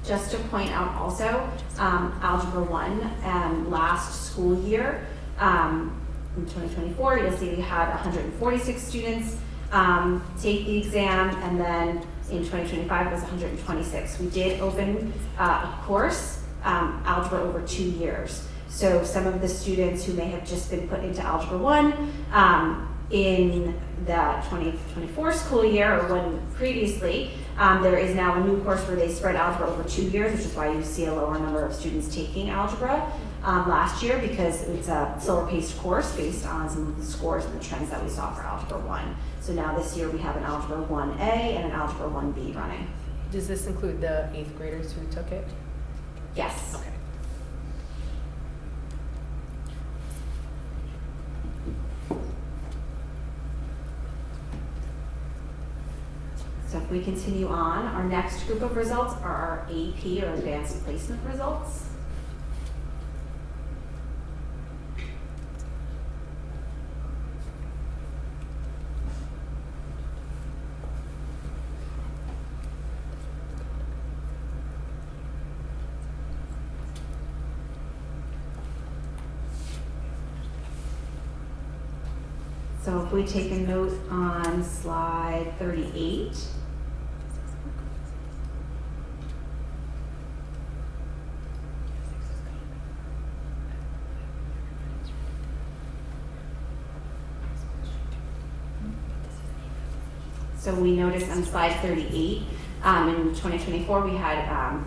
Speaker 11: Just to point out also, Algebra 1 last school year, in 2024, you'll see we had 146 students take the exam, and then in 2025 it was 126. We did open a course, Algebra over 2 years. So some of the students who may have just been put into Algebra 1 in the 2024 school year or one previously, there is now a new course where they spread algebra over 2 years, which is why you see a lower number of students taking algebra last year, because it's a slower paced course based on some of the scores and the trends that we saw for Algebra 1. So now this year we have an Algebra 1A and an Algebra 1B running.
Speaker 1: Does this include the 8th graders who took it?
Speaker 11: Yes.
Speaker 1: Okay.
Speaker 11: So if we continue on, our next group of results are our AP or Advanced Placement results. So if we take a note on slide 38. So we noticed on slide 38, in 2024, we had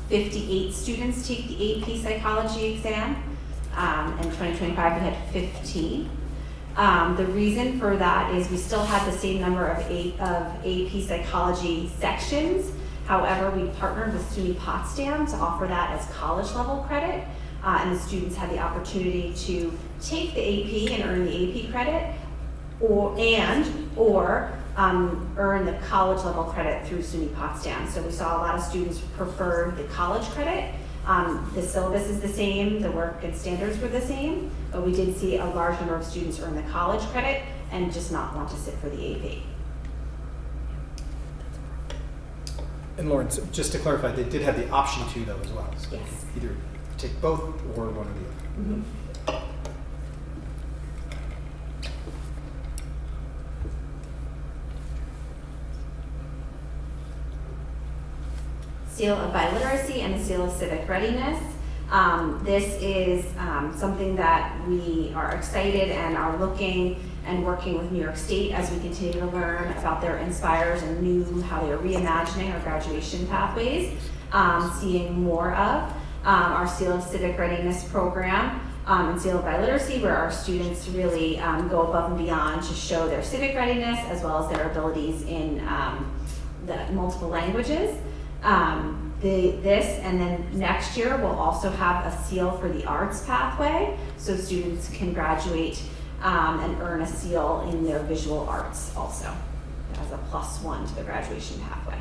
Speaker 11: 58 students take the AP psychology exam. In 2025, we had 15. The reason for that is we still had the same number of AP psychology sections. However, we partnered with SUNY Potsdam to offer that as college level credit. And the students had the opportunity to take the AP and earn the AP credit or earn the college level credit through SUNY Potsdam. So we saw a lot of students prefer the college credit. The syllabus is the same, the work and standards were the same, but we did see a large number of students earn the college credit and just not want to sit for the AP.
Speaker 4: And Lauren, so just to clarify, they did have the option to though as well. So
Speaker 11: Yes.
Speaker 4: either take both or one or the other.
Speaker 11: Mm-hmm. Seal of Biliteracy and the Seal of Civic Readiness. This is something that we are excited and are looking and working with New York State as we continue to learn about their Inspires and how they are reimagining our graduation pathways, seeing more of our Seal of Civic Readiness program and Seal of Biliteracy, where our students really go above and beyond to show their civic readiness as well as their abilities in the multiple languages. This and then next year we'll also have a seal for the arts pathway, so students can graduate and earn a seal in their visual arts also as a +1 to the graduation pathway.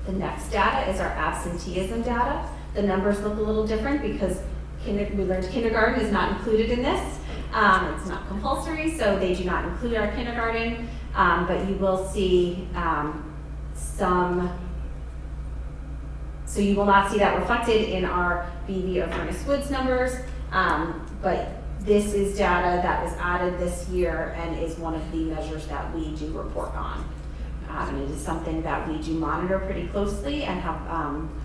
Speaker 11: The next data is our absenteeism data. The numbers look a little different because we learned kindergarten is not included in this. It's not compulsory, so they do not include our kindergarten, but you will see so you will not see that reflected in our BB or Furnace Woods numbers, but this is data that was added this year and is one of the measures that we do report on. And it is something that we do monitor pretty closely and have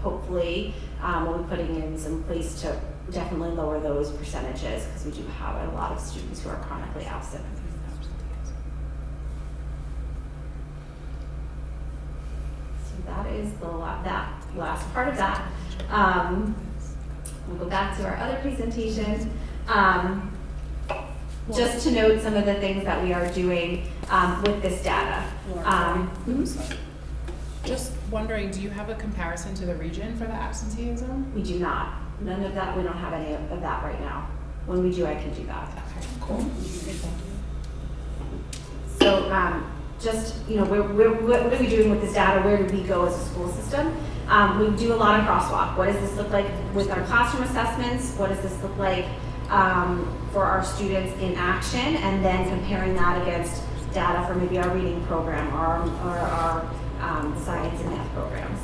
Speaker 11: hopefully we'll be putting in some place to definitely lower those percentages because we do have a lot of students who are chronically absent. So that is that last part of that. We'll go back to our other presentation. Just to note some of the things that we are doing with this data.
Speaker 17: Just wondering, do you have a comparison to the region for the absenteeism?
Speaker 11: We do not. None of that, we don't have any of that right now. When we do, I can do that.
Speaker 17: Okay, cool.
Speaker 11: So just, what are we doing with this data? Where do we go as a school system? We do a lot of crosswalk. What does this look like with our classroom assessments? What does this look like for our students in action? And then comparing that against data for maybe our reading program or our science and math programs.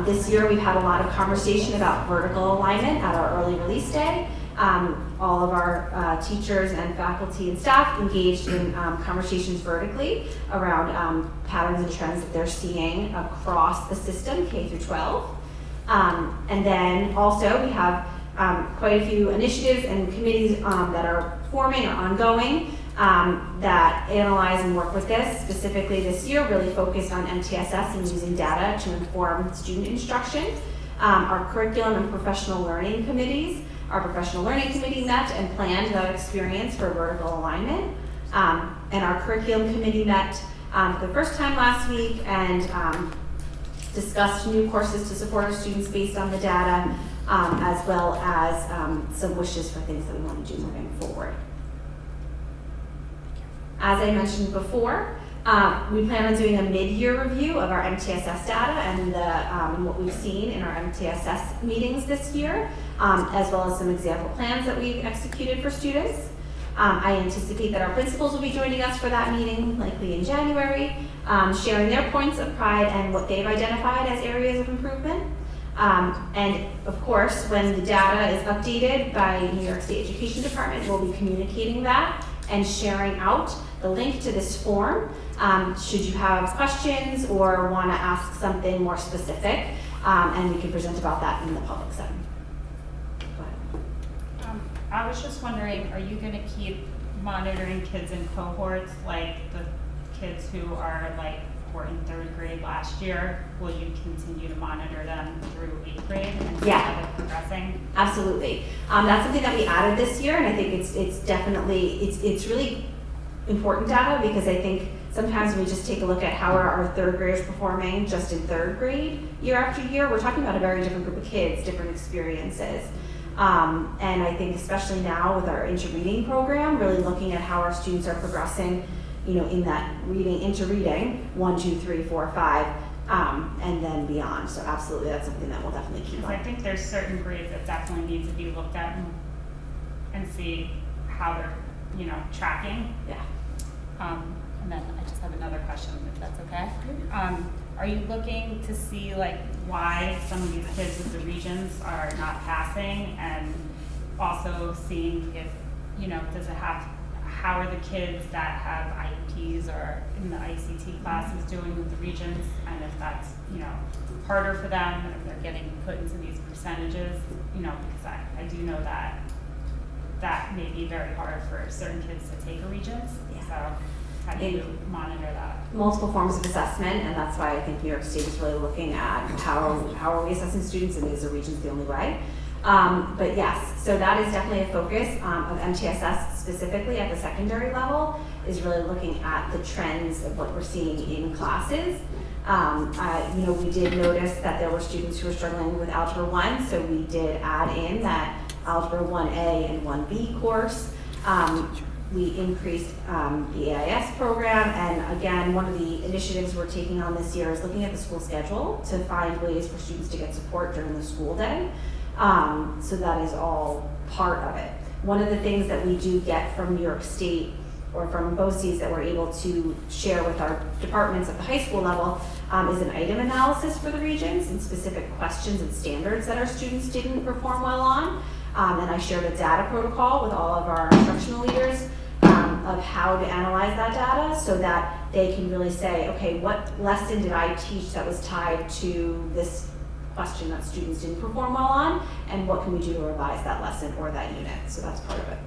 Speaker 11: This year we've had a lot of conversation about vertical alignment at our early release day. All of our teachers and faculty and staff engaged in conversations vertically around patterns and trends that they're seeing across the system, K through 12. And then also we have quite a few initiatives and committees that are forming or ongoing that analyze and work with this. Specifically this year, really focused on MTSS and using data to inform student instruction. Our curriculum and professional learning committees, our professional learning committee met and planned that experience for vertical alignment. And our curriculum committee met for the first time last week and discussed new courses to support our students based on the data, as well as some wishes for things that we want to do moving forward. As I mentioned before, we plan on doing a mid-year review of our MTSS data and what we've seen in our MTSS meetings this year, as well as some example plans that we've executed for students. I anticipate that our principals will be joining us for that meeting, likely in January, sharing their points of pride and what they've identified as areas of improvement. And of course, when the data is updated by New York State Education Department, we'll be communicating that and sharing out the link to this form. Should you have questions or want to ask something more specific, and we can present about that in the public setting.
Speaker 17: I was just wondering, are you gonna keep monitoring kids in cohorts, like the kids who are were in 3rd grade last year? Will you continue to monitor them through 8th grade and see how they're progressing?
Speaker 11: Absolutely. That's something that we added this year, and I think it's definitely, it's really important data, because I think sometimes when we just take a look at how are our 3rd graders performing just in 3rd grade year after year, we're talking about a very different group of kids, different experiences. And I think especially now with our inter-reading program, really looking at how our students are progressing, in that reading, into-reading, 1, 2, 3, 4, 5, and then beyond. So absolutely, that's something that we'll definitely keep on.
Speaker 17: I think there's certain grades that definitely need to be looked at and see how they're, tracking.
Speaker 11: Yeah.
Speaker 17: And then I just have another question, if that's okay. Are you looking to see why some of these kids with the regions are not passing, and also seeing if, how are the kids that have IEPs or in the ICT classes doing with the regions, and if that's, harder for them, if they're getting put into these percentages, because I do know that may be very hard for certain kids to take a regions. So how do you monitor that?
Speaker 11: Multiple forms of assessment, and that's why I think New York State is really looking at how are we assessing students, and is the regions the only way. But yes, so that is definitely a focus of MTSS specifically at the secondary level, is really looking at the trends of what we're seeing in classes. We did notice that there were students who were struggling with Algebra 1, so we did add in that Algebra 1A and 1B course. We increased the AIS program, and again, one of the initiatives we're taking on this year is looking at the school schedule to find ways for students to get support during the school day. So that is all part of it. One of the things that we do get from New York State or from BOCES that we're able to share with our departments at the high school level is an item analysis for the regions and specific questions and standards that our students didn't perform well on. And I shared a data protocol with all of our instructional leaders of how to analyze that data, so that they can really say, okay, what lesson did I teach that was tied to this question that students didn't perform well on, and what can we do to revise that lesson or that unit? So that's part of it.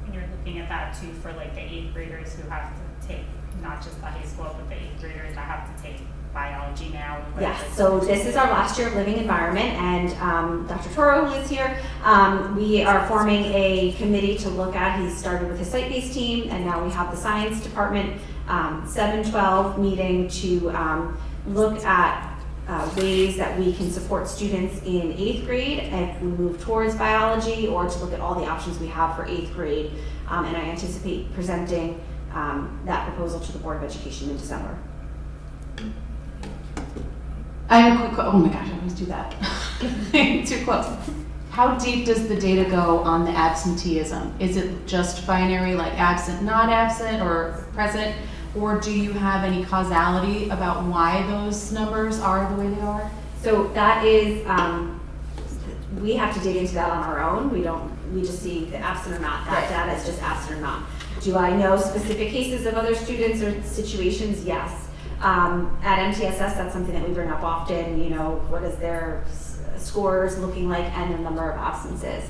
Speaker 17: And you're looking at that too for the 8th graders who have to take, not just the high school, but the 8th graders that have to take biology now.
Speaker 11: Yes, so this is our last year of living environment, and Dr. Toro, who is here, we are forming a committee to look at, he started with his site-based team, and now we have the science department 7-12 meeting to look at ways that we can support students in 8th grade if we move towards biology, or to look at all the options we have for 8th grade. And I anticipate presenting that proposal to the Board of Education in December.
Speaker 14: I have a quick, oh my gosh, I always do that. Too close. How deep does the data go on the absenteeism? Is it just binary, like absent, not absent, or present? Or do you have any causality about why those numbers are the way they are?
Speaker 11: So that is, we have to dig into that on our own. We just see the absent or not. That data is just absent or not. Do I know specific cases of other students or situations? Yes. At MTSS, that's something that we bring up often. What is their scores looking like and the number of absences.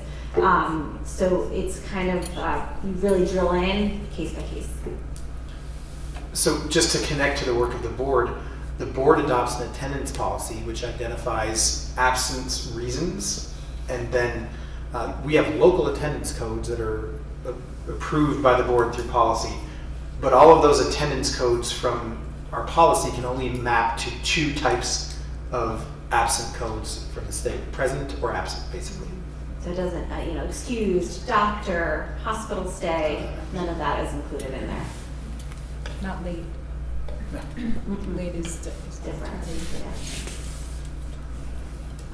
Speaker 11: So it's kind of, you really drill in case by case.
Speaker 4: So just to connect to the work of the board adopts an attendance policy which identifies absence reasons, and then we have local attendance codes that are approved by the board through policy, but all of those attendance codes from our policy can only map to 2 types of absent codes from the state, present or absent, basically.
Speaker 11: So it doesn't, excused, doctor, hospital stay, none of that is included in there.
Speaker 10: Not late. Late is
Speaker 11: different.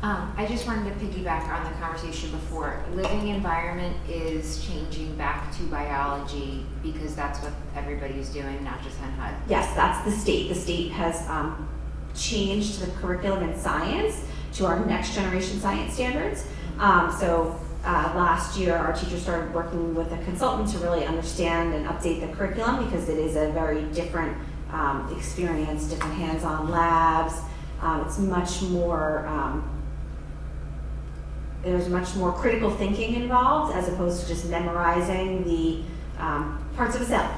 Speaker 18: I just wanted to piggyback on the conversation before. Living environment is changing back to biology because that's what everybody's doing, not just HUD.
Speaker 11: Yes, that's the state. The state has changed the curriculum in science to our next generation science standards. Last year, our teachers started working with a consultant to really understand and update the curriculum because it is a very different experience, different hands-on labs. It's much more, there's much more critical thinking involved as opposed to just memorizing the parts of a cell.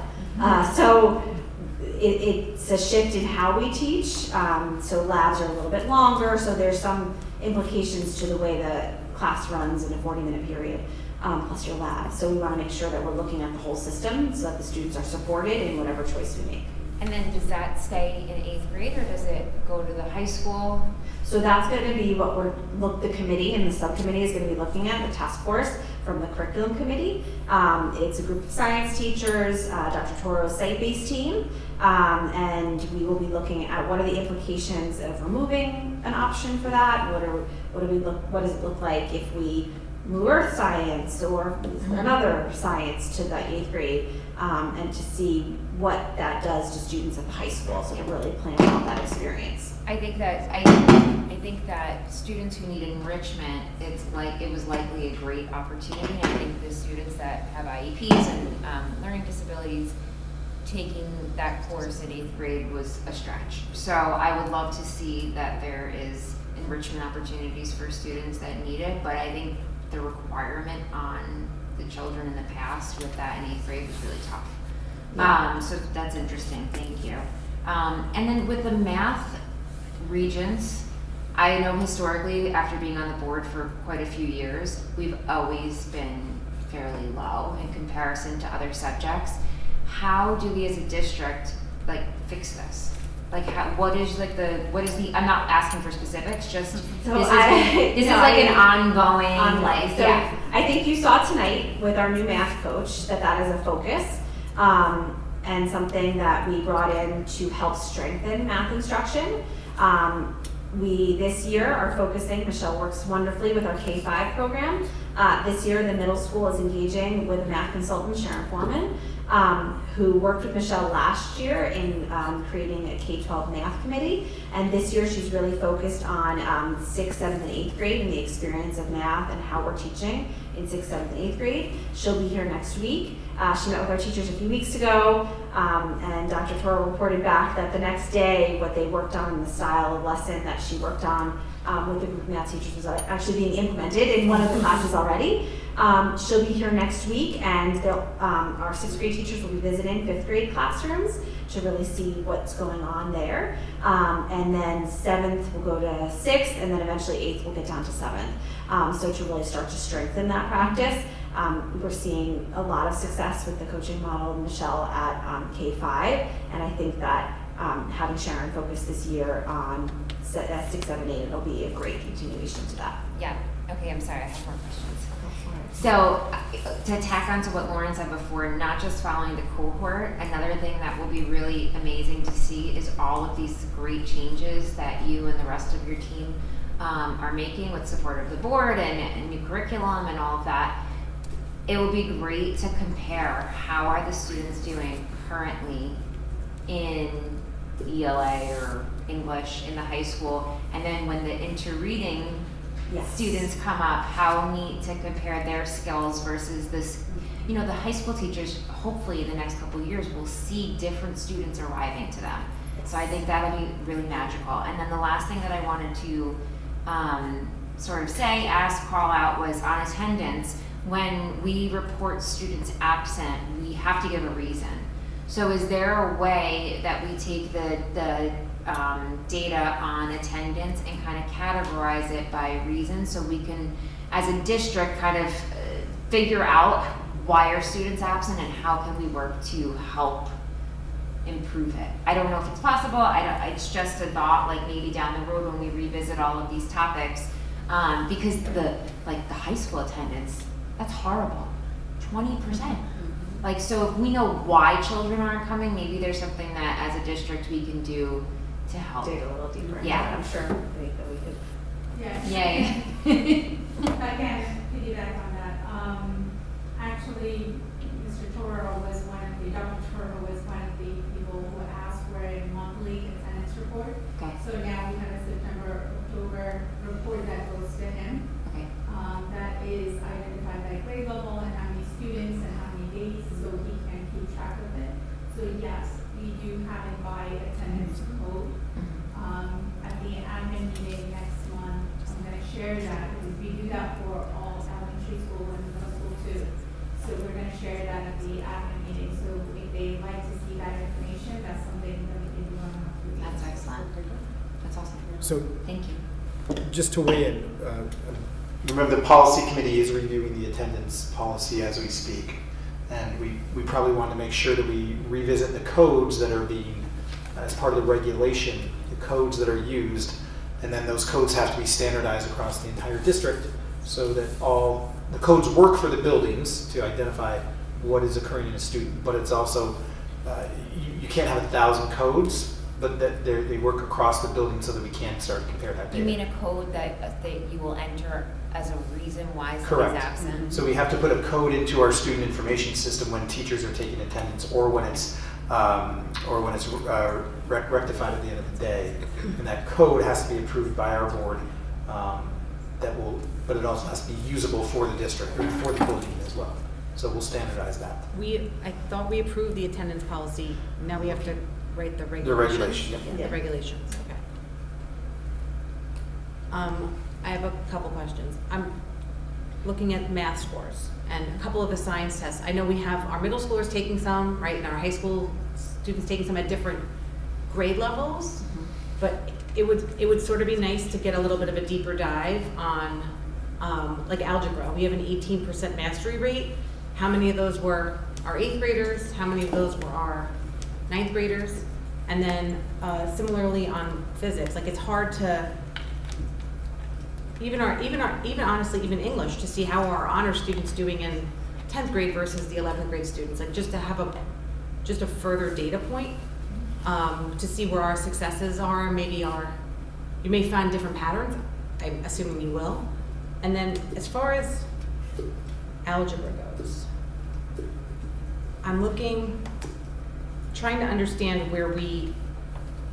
Speaker 11: It's a shift in how we teach. So labs are a little bit longer, so there's some implications to the way the class runs in a 40-minute period, plus your lab. So we want to make sure that we're looking at the whole system so that the students are supported in whatever choice we make.
Speaker 18: And then does that stay in 8th grade or does it go to the high school?
Speaker 11: So that's going to be what the committee and the subcommittee is going to be looking at, the task force from the curriculum committee. It's a group of science teachers, Dr. Toro's site-based team, and we will be looking at what are the implications of removing an option for that. What does it look like if we move earth science or another science to the 8th grade, and to see what that does to students at the high school, so to really plan out that experience.
Speaker 18: I think that students who need enrichment, it was likely a great opportunity. I think the students that have IEPs and learning disabilities, taking that course in 8th grade was a stretch. So I would love to see that there is enrichment opportunities for students that need it, but I think the requirement on the children in the past with that in 8th grade was really tough.
Speaker 11: Yeah.
Speaker 18: So that's interesting, thank you. And then with the math regents, I know historically, after being on the board for quite a few years, we've always been fairly low in comparison to other subjects. How do we as a district fix this? What is the, I'm not asking for specifics, just this is an ongoing life.
Speaker 11: So yeah. I think you saw tonight with our new math coach that is a focus, and something that we brought in to help strengthen math instruction. We this year are focusing, Michelle works wonderfully with our K-5 program. This year the middle school is engaging with a math consultant, Sharon Foreman, who worked with Michelle last year in creating a K-12 math committee. And this year she's really focused on 6th, 7th, and 8th grade and the experience of math and how we're teaching in 6th, 7th, and 8th grade. She'll be here next week. She met with our teachers a few weeks ago, and Dr. Toro reported back that the next day what they worked on in the style of lesson that she worked on with the group of math teachers was actually being implemented in one of the classes already. She'll be here next week, and our 6th grade teachers will be visiting 5th grade classrooms to really see what's going on there. And then 7th will go to 6th, and then eventually 8th will get down to 7th. So to really start to strengthen that practice. We're seeing a lot of success with the coaching model, Michelle, at K-5, and I think that having Sharon focus this year on 6, 7, 8, it'll be a great continuation to that.
Speaker 18: Yeah, okay, I'm sorry, I have more questions. So to tack on to what Lauren said before, not just following the cohort, another thing that will be really amazing to see is all of these great changes that you and the rest of your team are making with support of the board and new curriculum and all of that. It would be great to compare how are the students doing currently in ELA or English in the high school, and then when the inter-reading students come up, how neat to compare their skills versus this. The high school teachers, hopefully in the next couple of years, will see different students arriving to them. So I think that'll be really magical. And then the last thing that I wanted to call out was on attendance. When we report students absent, we have to give a reason. So is there a way that we take the data on attendance and kind of categorize it by reason so we can, as a district, kind of figure out why are students absent and how can we work to help improve it? I don't know if it's possible. It's just a thought, maybe down the road when we revisit all of these topics, because the high school attendance, that's horrible, 20%. So if we know why children aren't coming, maybe there's something that as a district we can do to help.
Speaker 11: Dig a little deeper.
Speaker 18: Yeah,
Speaker 11: I'm sure we could.
Speaker 19: Yes.
Speaker 18: Yay.
Speaker 19: If I can piggyback on that, actually, Dr. Toro was one of the people who asked for a monthly attendance report.
Speaker 18: Okay.
Speaker 19: So now we have a September, October report share that, because we do that for all elementary school and middle school too. So we're gonna share that at the admin meeting, so if they like to see that information, that's something that we can do on our.
Speaker 18: That's excellent. That's awesome.
Speaker 4: So,
Speaker 18: Thank you.
Speaker 4: just to weigh in, remember the policy committee is reviewing the attendance policy as we speak. And we probably want to make sure that we revisit the codes that are being, as part of the regulation, the codes that are used, and then those codes have to be standardized across the entire district so that all the codes work for the buildings to identify what is occurring in a student, but it's also, you can't have 1,000 codes, but that they work across the building so that we can start to compare that data.
Speaker 18: You mean a code that you will enter as a reason why somebody's
Speaker 4: Correct.
Speaker 18: absent?
Speaker 4: So we have to put a code into our student information system when teachers are taking attendance, or when it's rectified at the end of the day, and that code has to be approved by our board. But it also has to be usable for the district or for the building as well. So we'll standardize that.
Speaker 10: I thought we approved the attendance policy, now we have to write the regulations.
Speaker 4: The regulation,
Speaker 10: The regulations, okay. I have a couple questions. I'm looking at math scores and a couple of the science tests. I know we have our middle schoolers taking some, right, and our high school students taking some at different grade levels, but it would sort of be nice to get a little bit of a deeper dive on like algebra. We have an 18% mastery rate. How many of those were our 8th graders? How many of those were our 9th graders? And then similarly on physics, like it's hard to, even honestly, even English, to see how our honor students doing in 10th grade versus the 11th grade students, like just to have a further data point to see where our successes are. Maybe you may find different patterns. I'm assuming you will. And then as far as algebra goes, I'm trying to understand where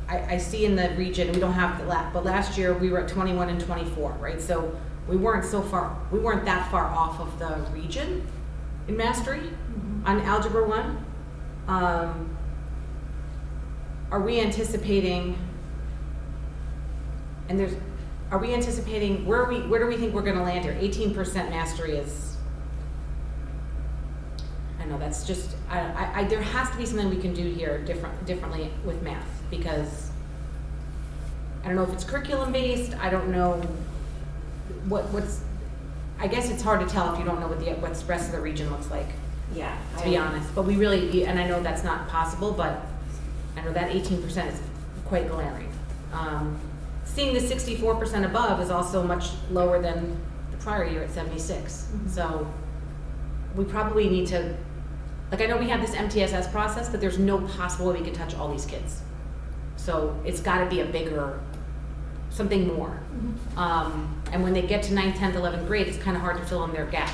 Speaker 10: I see in the region, we don't have but last year we were at 21 and 24, right? So we weren't that far off of the region in mastery on Algebra 1. Are we anticipating, where do we think we're gonna land here? 18% mastery is, I know that's just, there has to be something we can do here differently with math, because I don't know if it's curriculum based, I don't know what's, I guess it's hard to tell if you don't know what the rest of the region looks like.
Speaker 11: Yeah.
Speaker 10: To be honest, but we really, and I know that's not possible, but I know that 18% is quite glaring. Seeing the 64% above is also much lower than the prior year at 76. So we probably need to, like I know we have this MTSS process, but there's no possible way we can touch all these kids. So it's gotta be something more. And when they get to 9th, 10th, 11th grade, it's kind of hard to fill in their gaps.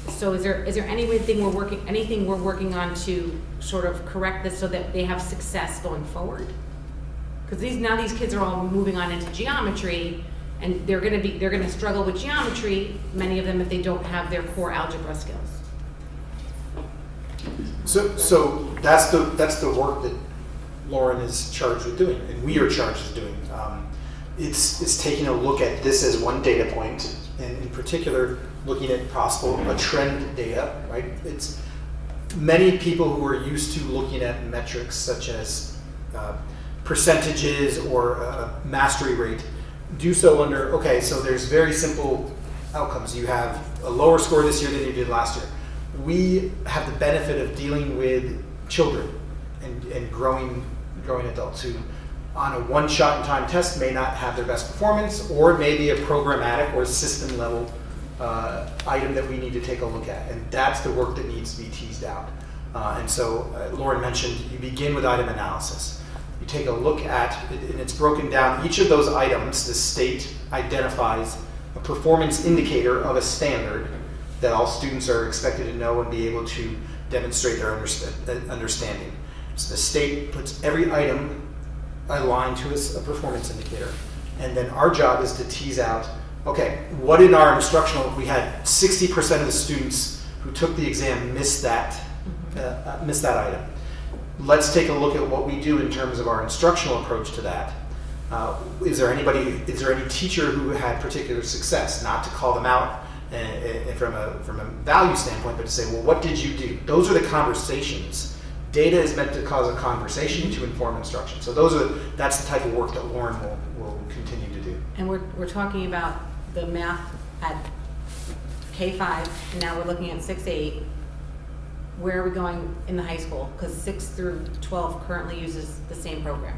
Speaker 10: So is there anything we're working on to sort of correct this so that they have success going forward? Because these kids are all moving on into geometry, and they're gonna struggle with geometry, many of them, if they don't have their core algebra skills.
Speaker 4: So that's the work that Lauren is charged with doing, and we are charged with doing. It's taking a look at this as one data point, and in particular, looking at a trend data, right? It's many people who are used to looking at metrics such as percentages or mastery rate do so under, okay, so there's very simple outcomes. You have a lower score this year than you did last year. We have the benefit of dealing with children and growing adults who on a one-shot in time test may not have their best performance, or it may be a programmatic or system level item that we need to take a look at, and that's the work that needs to be teased out. And so Lauren mentioned you begin with item analysis. You take a look at, and it's broken down, each of those items, the state identifies a performance indicator of a standard that all students are expected to know and be able to demonstrate their understanding. So the state puts every item aligned to a performance indicator, and then our job is to tease out, okay, what in our instructional, we had 60% of the students who took the exam missed that item. Let's take a look at what we do in terms of our instructional approach to that. Is there any teacher who had particular success? Not to call them out from a value standpoint, but to say, well, what did you do? Those are the conversations. Data is meant to cause a conversation to inform instruction. So that's the type of work that Lauren will continue to do.
Speaker 10: And we're talking about the math at K-5, and now we're looking at 6-8. Where are we going in the high school? Because 6 through 12 currently uses the same program,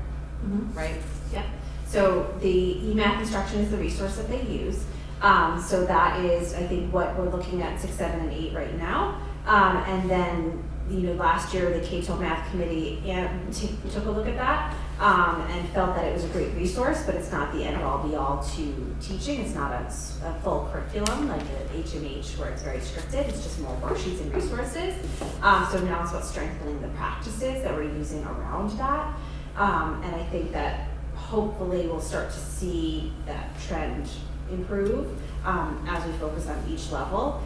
Speaker 10: right?
Speaker 11: Yeah. So the eMath instruction is the resource that they use. So that is, I think, what we're looking at 6, 7, and 8 right now. And then, last year the K-12 Math Committee took a look at that and felt that it was a great resource, but it's not the end-all be-all to teaching. It's not a full curriculum like at HMH where it's very scripted. It's just more worksheets and resources. So now it's about strengthening the practices that we're using around that. And I think that hopefully we'll start to see that trend improve as we focus on each level.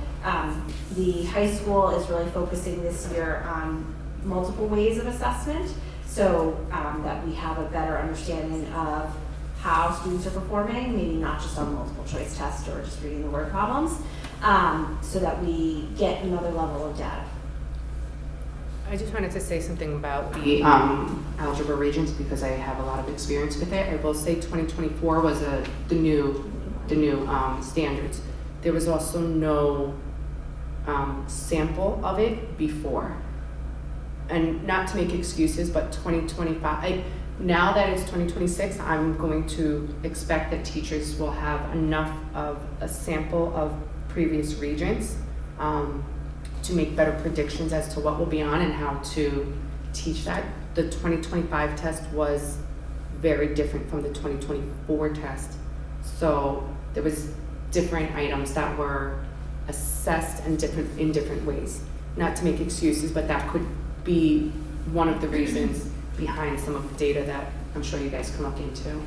Speaker 11: The high school is really focusing this year on multiple ways of assessment, so that we have a better understanding of how students are performing, maybe not just on multiple choice tests or just reading the word problems, so that we get another level of data.
Speaker 14: I just wanted to say something about the algebra regions because I have a lot of experience with it. I will say 2024 was the new standards. There was also no sample of it before. And not to make excuses, but 2025, now that it's 2026, I'm going to expect that teachers will have enough of a sample of previous regions to make better predictions as to what will be on and how to teach that. The 2025 test was very different from the 2024 test. So there was different items that were assessed in different ways. Not to make excuses, but that could be one of the reasons behind some of the data that I'm sure you guys can look into.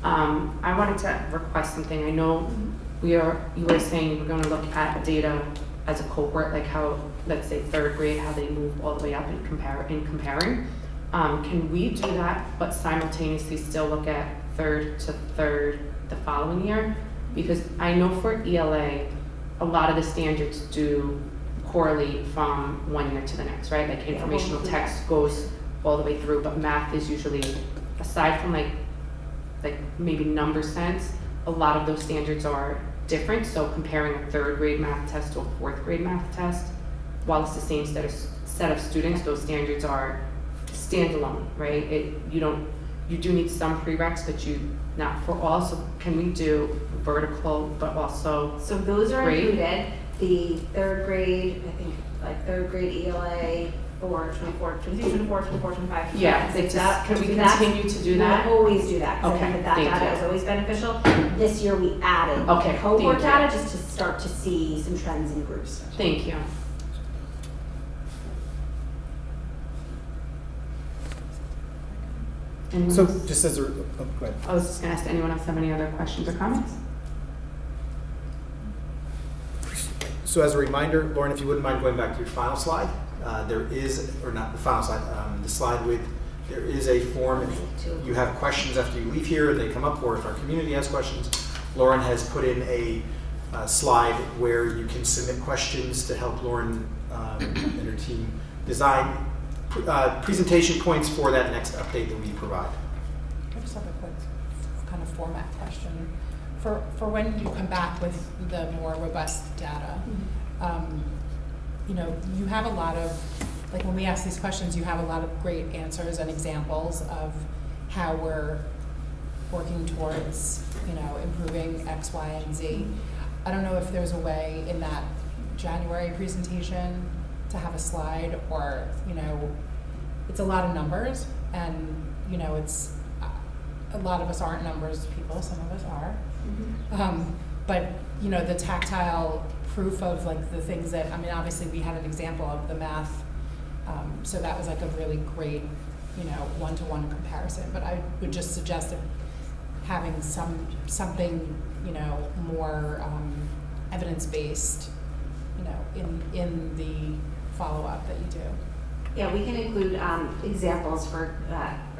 Speaker 14: I wanted to request something. I know you were saying you were going to look at data as a cohort, like how, let's say 3rd grade, how they move all the way up and comparing. Can we do that, but simultaneously still look at 3rd to 3rd the following year? Because I know for ELA, a lot of the standards do correlate from one year to the next, right? Like informational text goes all the way through, but math is usually, aside from like maybe number sense, a lot of those standards are different. So comparing a 3rd grade math test to a 4th grade math test, while it's the same set of students, those standards are standalone, right? You do need some prereqs, but not for all. So can we do vertical, but also
Speaker 11: So those are
Speaker 14: grade?
Speaker 11: included. The 3rd grade, I think, like 3rd grade ELA for 24, 25.
Speaker 14: Yeah,
Speaker 11: things like
Speaker 14: just,
Speaker 11: that.
Speaker 14: can we
Speaker 11: Do that.
Speaker 14: continue to do that?
Speaker 11: We'll always do that, because I
Speaker 14: Okay,
Speaker 11: think that
Speaker 14: thank
Speaker 11: data
Speaker 14: you.
Speaker 11: is always beneficial. This year we added
Speaker 14: Okay,
Speaker 11: cohort
Speaker 14: thank you.
Speaker 11: data just to start to see some trends in groups.
Speaker 14: Thank you. Anyone
Speaker 9: So
Speaker 14: else?
Speaker 9: just as a, go ahead.
Speaker 14: I was just gonna ask, anyone else have any other questions or comments?
Speaker 4: So as a reminder, Lauren, if you wouldn't mind going back to your final slide, there is, or not the final slide, the slide with, there is a form. If you have questions after you leave here, they come up, or if our community has questions, Lauren has put in a slide where you can submit questions to help Lauren and her team design presentation points for that next update that we provide.
Speaker 20: I just have a quick kind of format question. For when you come back with the more robust data, you have a lot of, like when we ask these questions, you have a lot of great answers and examples of how we're working towards, improving X, Y, and Z. I don't know if there's a way in that January presentation to have a slide, or, it's a lot of numbers, and, it's, a lot of us aren't numbers people, some of us are. But, the tactile proof of like the things that, obviously we had an example of the math, so that was like a really great, one-to-one comparison, but I would just suggest having something, more evidence-based, in the follow-up that you do.
Speaker 11: Yeah, we can include examples for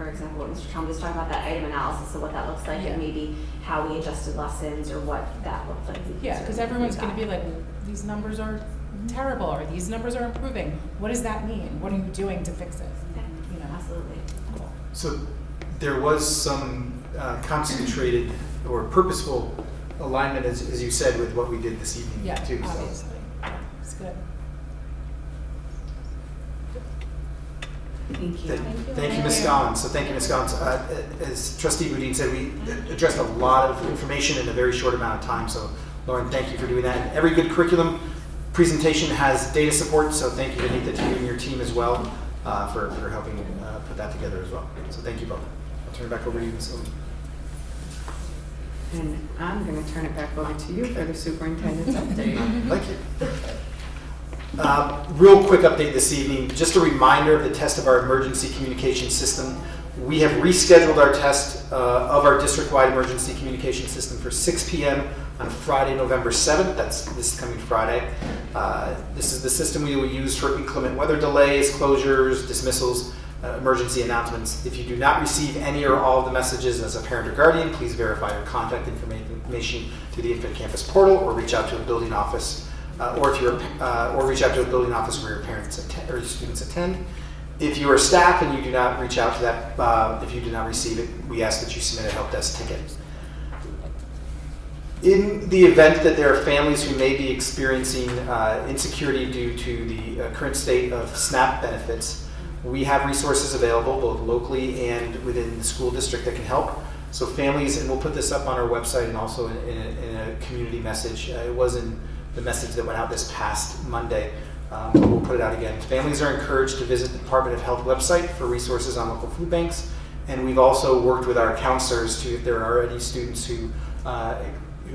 Speaker 11: example, what Mr. Trumbull was talking about, that item analysis of what that looks like,
Speaker 20: Yeah.
Speaker 11: and maybe how we adjusted lessons or what that looked like. We can
Speaker 20: Yeah, because
Speaker 11: certainly
Speaker 20: everyone's
Speaker 11: do
Speaker 20: gonna
Speaker 11: that.
Speaker 20: be like, these numbers are terrible, or these numbers are improving. What does that mean? What are you doing to fix it? You know?
Speaker 11: Absolutely.
Speaker 4: So there was some concentrated or purposeful alignment, as you said, with what we did this evening
Speaker 20: Yeah,
Speaker 4: too. So.
Speaker 20: obviously. It's good.
Speaker 14: Thank you.
Speaker 4: Thank you, Ms. Scollins. So thank you, Ms. Scollins. As Trustee Boudin said, we addressed a lot of information in a very short amount of time. So Lauren, thank you for doing that. And every good curriculum presentation has data support. So thank you, Anita, to you and your team as well for helping put that together as well. So thank you both. I'll turn it back over to you, Ms. Owen.
Speaker 14: And I'm going to turn it back over to you for the superintendent's update.
Speaker 4: Thank you. Real quick update this evening. Just a reminder of the test of our emergency communication system. We have rescheduled our test of our district-wide emergency communication system for 6 p.m. on Friday, November 7th. That's this coming Friday. This is the system we will use for inclement weather delays, closures, dismissals, emergency announcements. If you do not receive any or all of the messages as a parent or guardian, please verify your contact information through the Infant Campus portal, or reach out to a building office, or reach out to a building office where your parents or your students attend. If you are staff and you do not reach out to that, if you do not receive it, we ask that you submit a help desk ticket. In the event that there are families who may be experiencing insecurity due to the current state of SNAP benefits, we have resources available both locally and within the school district that can help. So families, and we'll put this up on our website and also in a community message. It was in the message that went out this past Monday, but we'll put it out again. Families are encouraged to visit the Department of Health website for resources on local food banks. And we've also worked with our counselors to, if there are any students who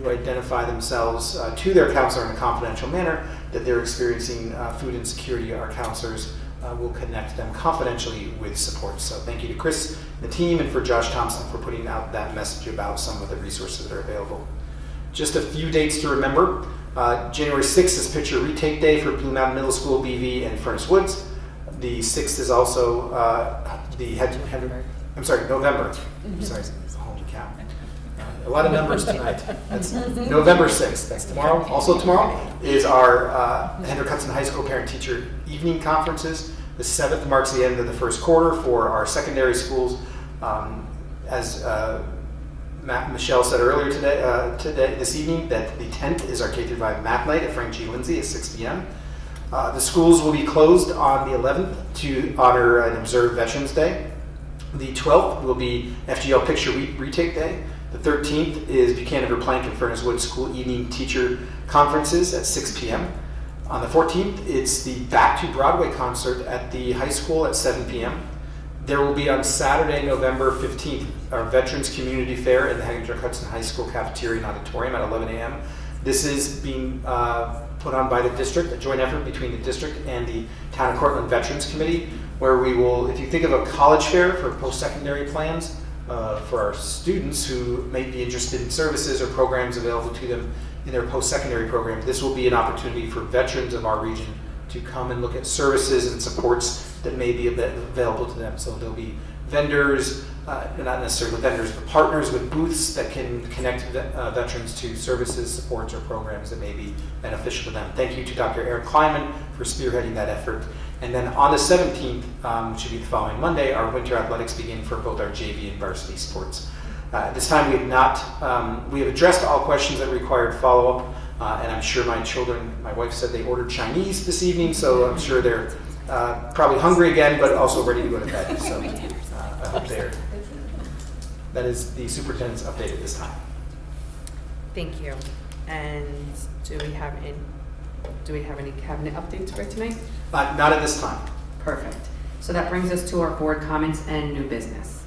Speaker 4: identify themselves to their counselor in a confidential manner that they're experiencing food insecurity, our counselors will connect them confidentially with support. So thank you to Chris and the team, and for Josh Thompson for putting out that message about some of the resources that are available. Just a few dates to remember. January 6th is Picture Retake Day for Blue Mountain Middle School, BV, and Furnace Woods. The 6th is also November. Sorry, holy cow. A lot of numbers tonight. That's November 6th. That's tomorrow. Also tomorrow is our Hendrick Hudson High School Parent-Teacher Evening Conferences. The 7th marks the end of the first quarter for our secondary schools. As Michelle said earlier this evening, that the 10th is our K-5 Math Night at Frank G. Lindsay at 6 p.m. The schools will be closed on the 11th to honor and observe Veterans Day. The 12th will be FGL Picture Retake Day. The 13th is Buchanan, Verplank, and Furnace Woods School Evening Teacher Conferences at 6 p.m. On the 14th, it's the Back to Broadway concert at the high school at 7 p.m. There will be on Saturday, November 15th, our Veterans Community Fair in the Hendrick Hudson High School Cafeteria and Auditorium at 11 a.m. This is being put on by the district, a joint effort between the district and the Town of Cortland Veterans Committee, where we will, if you think of a college fair for post-secondary plans, for our students who may be interested in services or programs available to them in their post-secondary program, this will be an opportunity for veterans of our region to come and look at services and supports that may be available to them. So there'll be vendors, not necessarily vendors, but partners with booths that can connect veterans to services, supports, or programs that may be beneficial to them. Thank you to Dr. Eric Kleiman for spearheading that effort. And then on the 17th, which should be the following Monday, our winter athletics begin for both our JV and varsity sports. At this time, we have addressed all questions that required follow-up, and I'm sure my wife said they ordered Chinese this evening, so I'm sure they're probably hungry again, but also ready to go to bed. So I hope that is the superintendent's update at this time.
Speaker 14: Thank you. And do we have any cabinet updates for tonight?
Speaker 4: Not at this time.
Speaker 14: Perfect. So that brings us to our board comments and new business.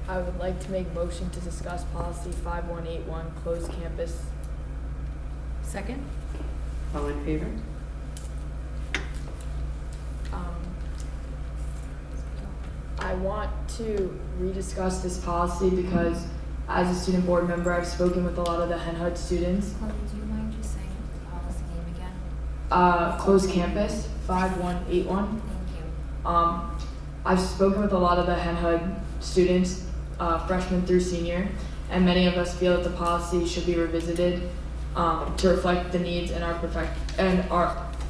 Speaker 21: I would like to make motion to discuss policy 5181, closed campus.
Speaker 14: Second. All in favor?
Speaker 21: I want to rediscuss this policy because as a student board member, I've spoken with a lot of the HenHUD students.
Speaker 22: Chloe, do you mind just saying the policy name again?
Speaker 21: Closed campus, 5181. I've spoken with a lot of the HenHUD students, freshman through senior, and many of us feel that the policy should be revisited to reflect the needs and our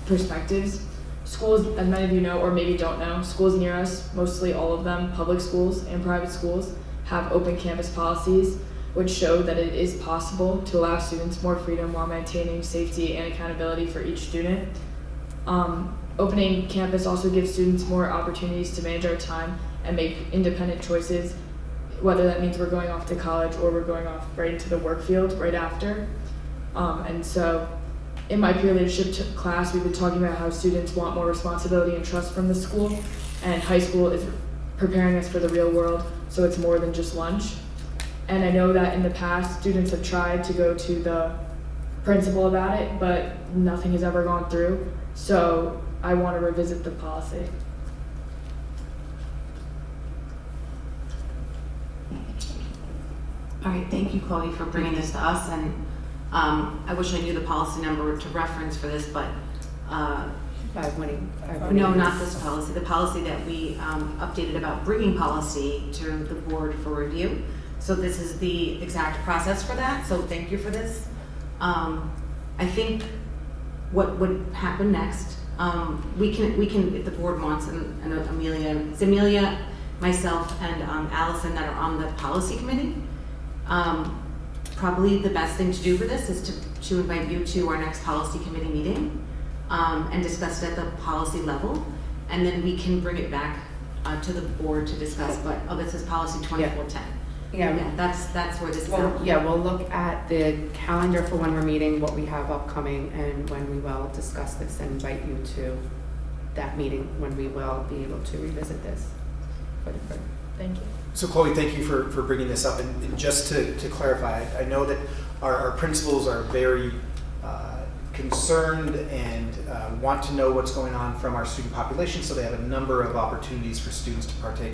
Speaker 21: perspectives. Schools, as many of you know or maybe don't know, schools near us, mostly all of them, public schools and private schools, have open campus policies which show that it is possible to allow students more freedom while maintaining safety and accountability for each student. Opening campus also gives students more opportunities to manage our time and make independent choices, whether that means we're going off to college or we're going off right into the work field right after. And so in my peer leadership class, we've been talking about how students want more responsibility and trust from the school, and high school is preparing us for the real world, so it's more than just lunch. And I know that in the past, students have tried to go to the principal about it, but nothing has ever gone through, so I want to revisit the policy.
Speaker 14: All right, thank you, Chloe, for bringing this to us, and I wish I knew the policy number to reference for this, but no, not this policy, the policy that we updated about bringing policy to the board for review. So this is the exact process for that, so thank you for this. I think what would happen next, we can, if the board wants, and Amelia, myself, and Allison that are on the policy committee, probably the best thing to do for this is to invite you to our next policy committee meeting and discuss it at the policy level, and then we can bring it back to the board to discuss. But this is policy 2410.
Speaker 6: Yeah,
Speaker 14: that's where this is.
Speaker 6: We'll look at the calendar for when we're meeting, what we have upcoming, and when we will discuss this, and invite you to that meeting when we will be able to revisit this.
Speaker 21: Thank you.
Speaker 4: So Chloe, thank you for bringing this up. And just to clarify, I know that our principals are very concerned and want to know what's going on from our student population, so they have a number of opportunities for students to partake.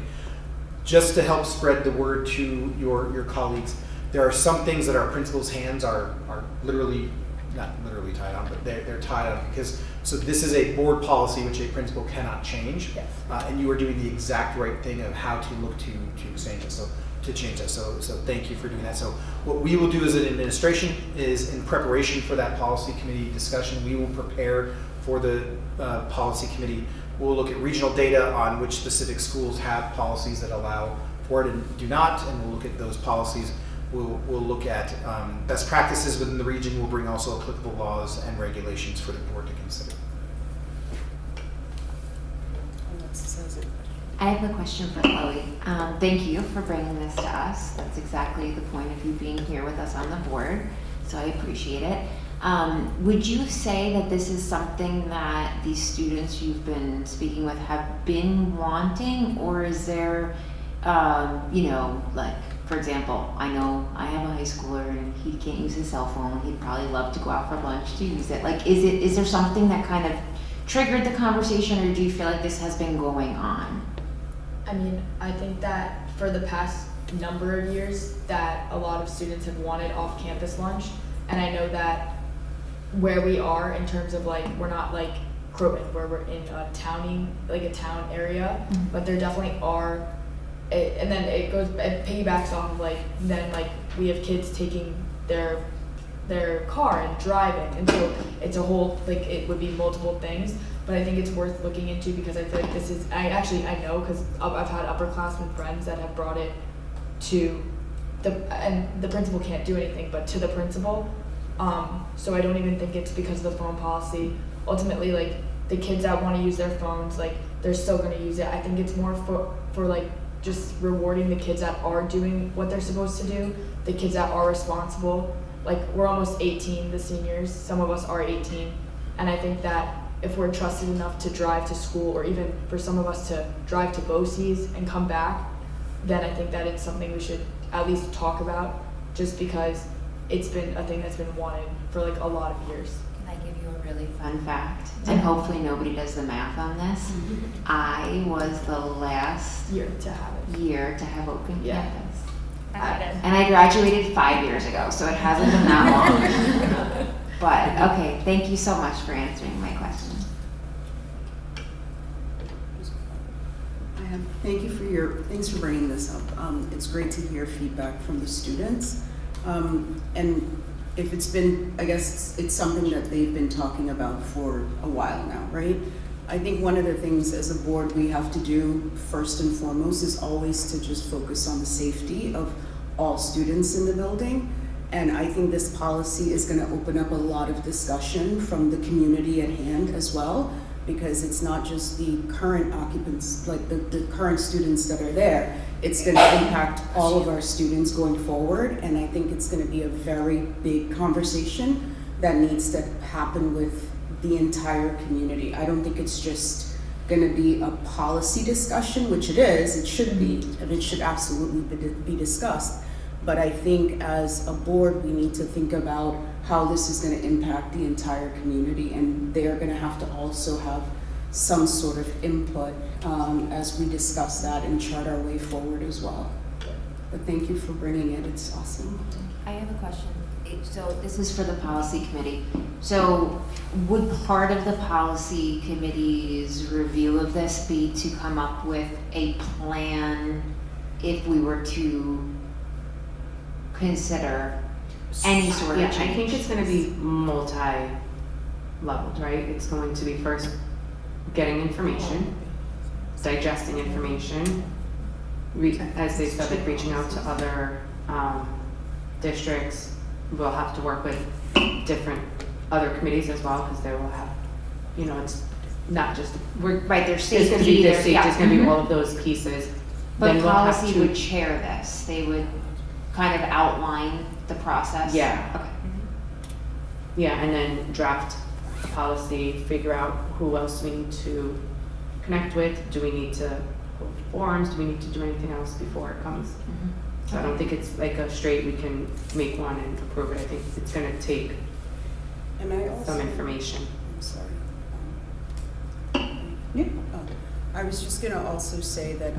Speaker 4: Just to help spread the word to your colleagues, there are some things that our principals' hands are literally, not literally tied on, but they're tied on because, so this is a board policy which a principal cannot change.
Speaker 21: Yes.
Speaker 4: And you are doing the exact right thing of how to look to change it. To change that. So thank you for doing that. So what we will do as an administration is, in preparation for that policy committee discussion, we will prepare for the policy committee. We'll look at regional data on which specific schools have policies that allow for it and do not, and we'll look at those policies. We'll look at best practices within the region. We'll bring also applicable laws and regulations for the board to consider.
Speaker 18: I have a question for Chloe. Thank you for bringing this to us. That's exactly the point of you being here with us on the board, so I appreciate it. Would you say that this is something that these students you've been speaking with have been wanting, or is there, like, for example, I know I have a high schooler and he can't use his cell phone. He'd probably love to go out for lunch to use it. Like, is there something that kind of triggered the conversation, or do you feel like this has been going on?
Speaker 21: I mean, I think that for the past number of years that a lot of students have wanted off-campus lunch, and I know that where we are in terms of, like, we're not like Croton where we're in a town area, but there definitely are, and then it piggybacks off of, like, then, like, we have kids taking their car and driving, and so it's a whole, like, it would be multiple things. But I think it's worth looking into because I feel like this is, I know because I've had upperclassmen friends that have brought it to and the principal can't do anything but to the principal. So I don't even think it's because of the phone policy. Ultimately, like, the kids that want to use their phones, like, they're still going to use it. I think it's more for like just rewarding the kids that are doing what they're supposed to do, the kids that are responsible. Like, we're almost 18, the seniors, some of us are 18, and I think that if we're trusted enough to drive to school, or even for some of us to drive to BOCES and come back, then I think that it's something we should at least talk about, just because it's been a thing that's been wanted for, like, a lot of years.
Speaker 18: Can I give you a really fun fact? And hopefully nobody does the math on this. I was the last
Speaker 21: year to have
Speaker 18: open campus.
Speaker 21: And
Speaker 18: I graduated 5 years ago, so it hasn't been that long. But, okay, thank you so much for answering my question.
Speaker 2: Thanks for bringing this up. It's great to hear feedback from the students. And if it's been, I guess it's something that they've been talking about for a while now, right? I think one of the things as a board we have to do first and foremost is always to just focus on the safety of all students in the building. And I think this policy is gonna open up a lot of discussion from the community at hand as well, because it's not just the current occupants, like the current students that are there. It's gonna impact all of our students going forward, and I think it's gonna be a very big conversation that needs to happen with the entire community. I don't think it's just gonna be a policy discussion, which it is, it should be, and it should absolutely be discussed. But I think as a board, we need to think about how this is gonna impact the entire community, and they're gonna have to also have some sort of input as we discuss that and chart our way forward as well. But thank you for bringing it, it's awesome.
Speaker 18: I have a question. So this is for the policy committee. So would part of the policy committee's review of this be to come up with a plan if we were to consider any sort
Speaker 14: Yeah,
Speaker 18: of change?
Speaker 14: I think it's gonna be multi-leveled, right? It's going to be first getting information, digesting information, as they said, like reaching out to other districts. We'll have to work with different other committees as well, because they will have, you know, it's not just,
Speaker 18: Right, there's
Speaker 14: it's gonna
Speaker 18: safety,
Speaker 14: be this,
Speaker 18: there's,
Speaker 14: safety,
Speaker 18: yeah.
Speaker 14: it's gonna be
Speaker 18: Mhm.
Speaker 14: all of those pieces.
Speaker 18: But
Speaker 14: Then we'll have
Speaker 18: policy
Speaker 14: to-
Speaker 18: would chair this. They would kind of outline the process.
Speaker 14: Yeah.
Speaker 18: Okay.
Speaker 14: Yeah, and then draft a policy, figure out who else we need to connect with. Do we need to hold forums? Do we need to do anything else before it comes? So I don't think it's like a straight, we can make one and approve it. I think it's gonna take
Speaker 2: And I also,
Speaker 14: some information.
Speaker 2: I'm sorry. Yeah. I was just gonna also say that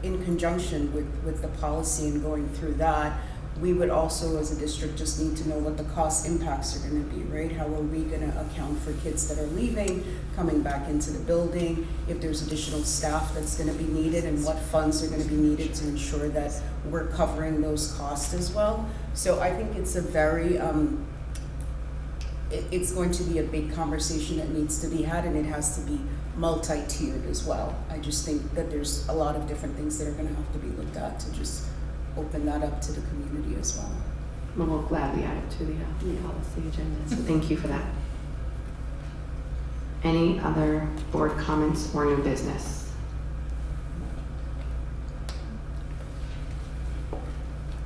Speaker 2: in conjunction with the policy and going through that, we would also, as a district, just need to know what the cost impacts are gonna be, right? How are we gonna account for kids that are leaving, coming back into the building, if there's additional staff that's gonna be needed, and what funds are gonna be needed to ensure that we're covering those costs as well. So I think it's a very, it's going to be a big conversation that needs to be had, and it has to be multi-tiered as well. I just think that there's a lot of different things that are gonna have to be looked at to just open that up to the community as well.
Speaker 14: We'll gladly add it to the policy agenda, so thank you for that. Any other board comments or new business?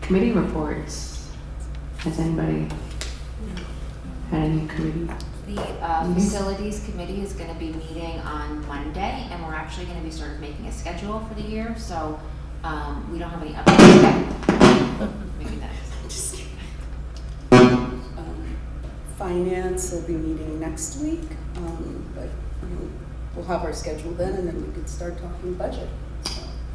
Speaker 14: Committee reports. Has anybody had any committee?
Speaker 18: The facilities committee is gonna be meeting on Monday, and we're actually gonna be sort of making a schedule for the year, so we don't have any updates yet. Maybe next.
Speaker 2: Finance will be meeting next week, but we'll have our schedule then, and then we could start talking budget.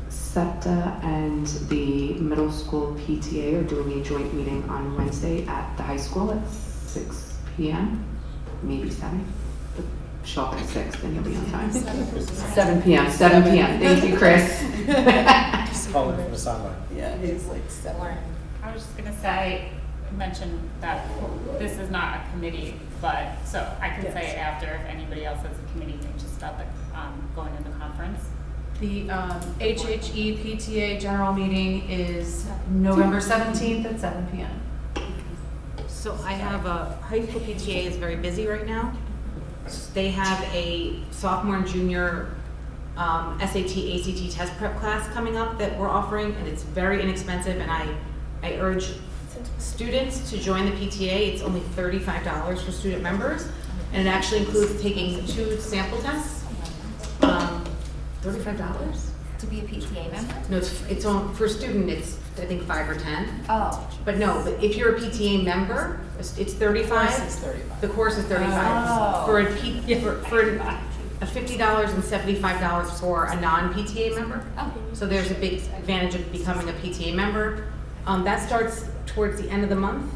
Speaker 14: SEPTA and the middle school PTA are doing a joint meeting on Wednesday at the high school at 6 p.m., maybe 7. But show up at 6, then you'll be on time. 7 p.m., 7 p.m. Thank you, Chris.
Speaker 13: Just calling from the sideline.
Speaker 2: Yeah, he's like 7.
Speaker 17: I was just gonna say, mention that this is not a committee, but, so I can say it after if anybody else has a committee thing just about the, going to the conference.
Speaker 10: The HHE PTA general meeting is November 17th at 7 p.m. So I have a, high school PTA is very busy right now. They have a sophomore and junior SAT, ACT test prep class coming up that we're offering, and it's very inexpensive, and I urge students to join the PTA. It's only $35 for student members, and it actually includes taking 2 sample tests. $35?
Speaker 18: To be a PTA member?
Speaker 10: No, it's on, for a student, it's, I think, 5 or 10.
Speaker 18: Oh.
Speaker 10: But no, but if you're a PTA member, it's 35.
Speaker 20: The course is 35.
Speaker 10: The course is 35.
Speaker 18: Oh.
Speaker 10: For a $50 and $75 for a non-PTA member.
Speaker 18: Oh.
Speaker 10: So there's a big advantage of becoming a PTA member. That starts towards the end of the month.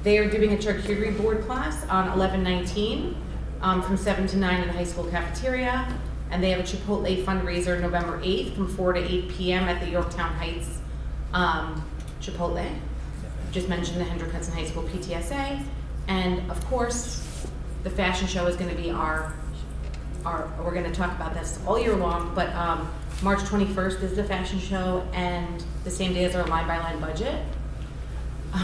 Speaker 10: They are doing a charcuterie board class on 11/19 from 7 to 9 in the high school cafeteria. And they have a Chipotle fundraiser November 8th from 4 to 8 p.m. at the Yorktown Heights Chipotle. Just mentioned the Hendrick Hudson High School PTSA. And of course, the fashion show is going to be we're going to talk about this all year long, but March 21st is the fashion show, and the same day as our line-by-line budget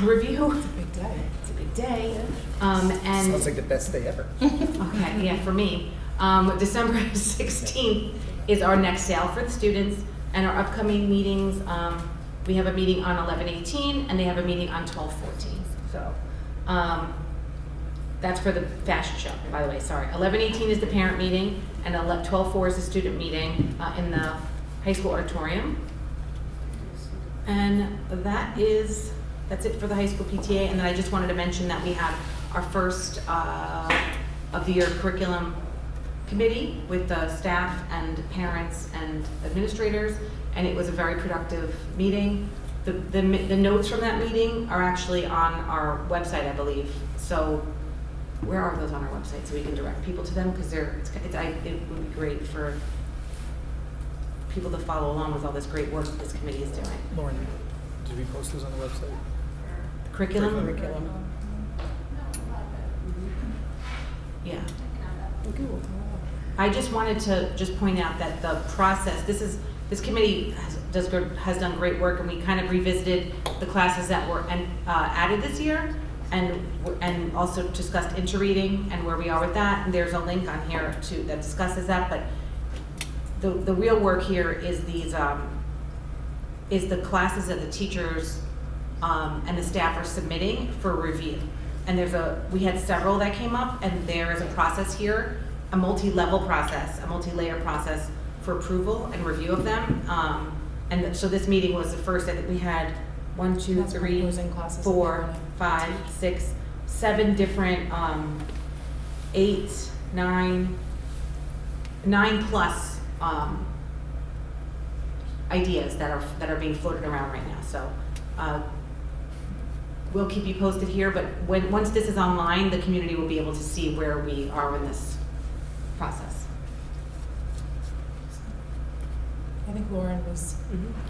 Speaker 10: review.
Speaker 20: It's a big day.
Speaker 10: It's a big day. And
Speaker 9: Sounds like the best day ever.
Speaker 10: okay, yeah, for me. December 16th is our next sale for the students, and our upcoming meetings, we have a meeting on 11/18, and they have a meeting on 12/14. So that's for the fashion show, by the way, sorry. 11/18 is the parent meeting, and 12/4 is the student meeting in the high school auditorium. And that's it for the high school PTA. And then I just wanted to mention that we had our first of the year curriculum committee with the staff and parents and administrators, and it was a very productive meeting. The notes from that meeting are actually on our website, I believe. So where are those on our website so we can direct people to them? Because it would be great for people to follow along with all this great work that this committee is doing.
Speaker 9: Lauren, did we post those on the website?
Speaker 10: Curriculum?
Speaker 9: Curriculum.
Speaker 10: Yeah. I just wanted to just point out that the process, this committee has done great work, and we kind of revisited the classes that were added this year, and also discussed interreading and where we are with that. And there's a link on here that discusses that. But the real work here is is the classes that the teachers and the staff are submitting for review. And we had several that came up, and there is a process here, a multi-level process, a multi-layer process for approval and review of them. And so this meeting was the first that we had 1, 2, 3, 4, 5, 6, 7 different 8, 9 plus ideas that are being floated around right now. So we'll keep you posted here, but once this is online, the community will be able to see where we are in this process.
Speaker 20: I think Lauren was.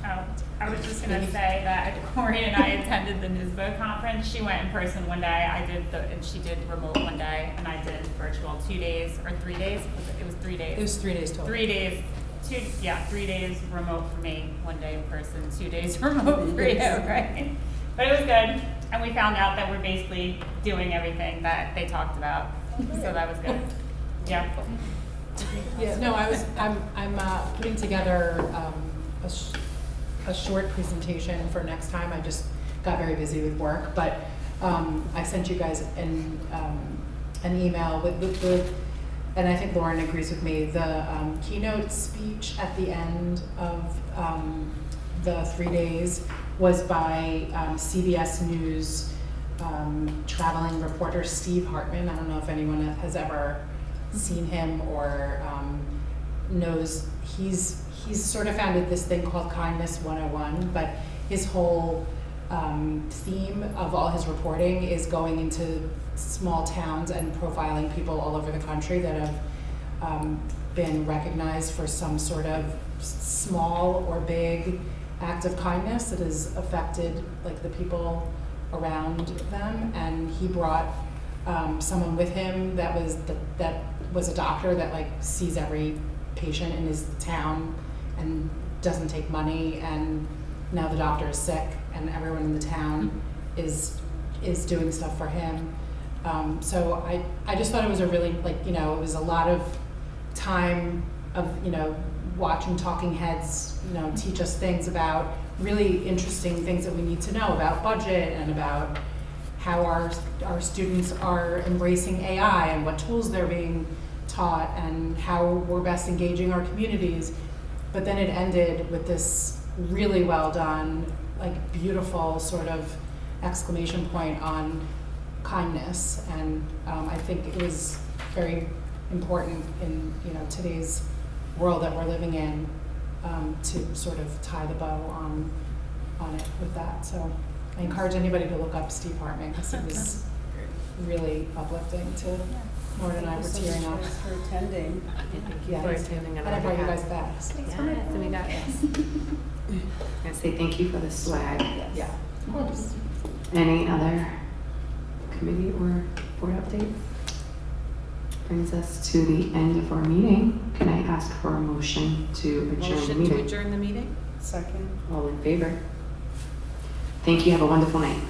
Speaker 17: Oh, I was just gonna say that Corey and I attended the NYSBO conference. She went in person one day, and she did remote one day, and I did virtual 2 days or 3 days. It was 3 days.
Speaker 20: It was 3 days total.
Speaker 17: 3 days. 3 days remote for me, 1 day in person, 2 days remote for you, right? But it was good, and we found out that we're basically doing everything that they talked about, so that was good. Yeah.
Speaker 20: Yeah, no, I'm putting together a short presentation for next time. I just got very busy with work, but I sent you guys an email with the, and I think Lauren agrees with me, the keynote speech at the end of the 3 days was by CBS News traveling reporter Steve Hartman. I don't know if anyone has ever seen him or knows. He's sort of founded this thing called Kindness 101, but his whole theme of all his reporting is going into small towns and profiling people all over the country that have been recognized for some sort of small or big act of kindness that has affected like the people around them. And he brought someone with him that was a doctor that like sees every patient in his town and doesn't take money, and now the doctor is sick and everyone in the town is doing stuff for him. So I just thought it was a really, like, it was a lot of time of, watching talking heads, teach us things about really interesting things that we need to know about budget and about how our students are embracing AI and what tools they're being taught and how we're best engaging our communities. But then it ended with this really well done, like beautiful sort of exclamation point on kindness. And I think it was very important in today's world that we're living in, to sort of tie the bow on it with that. So I encourage anybody to look up Steve Hartman because it was really uplifting to, Lauren and I were tearing up.
Speaker 2: Thanks for attending.
Speaker 6: Thank you for attending.
Speaker 20: And I brought you guys back.
Speaker 6: Thanks for it. So we got
Speaker 14: I say thank you for the swag.
Speaker 20: Yeah. Of course.
Speaker 14: Any other committee or board updates? Brings us to the end of our meeting. Can I ask for a motion to adjourn the
Speaker 6: motion to
Speaker 14: meeting?
Speaker 6: adjourn the meeting?
Speaker 2: Second.
Speaker 14: All in favor? Thank you. Have a wonderful night.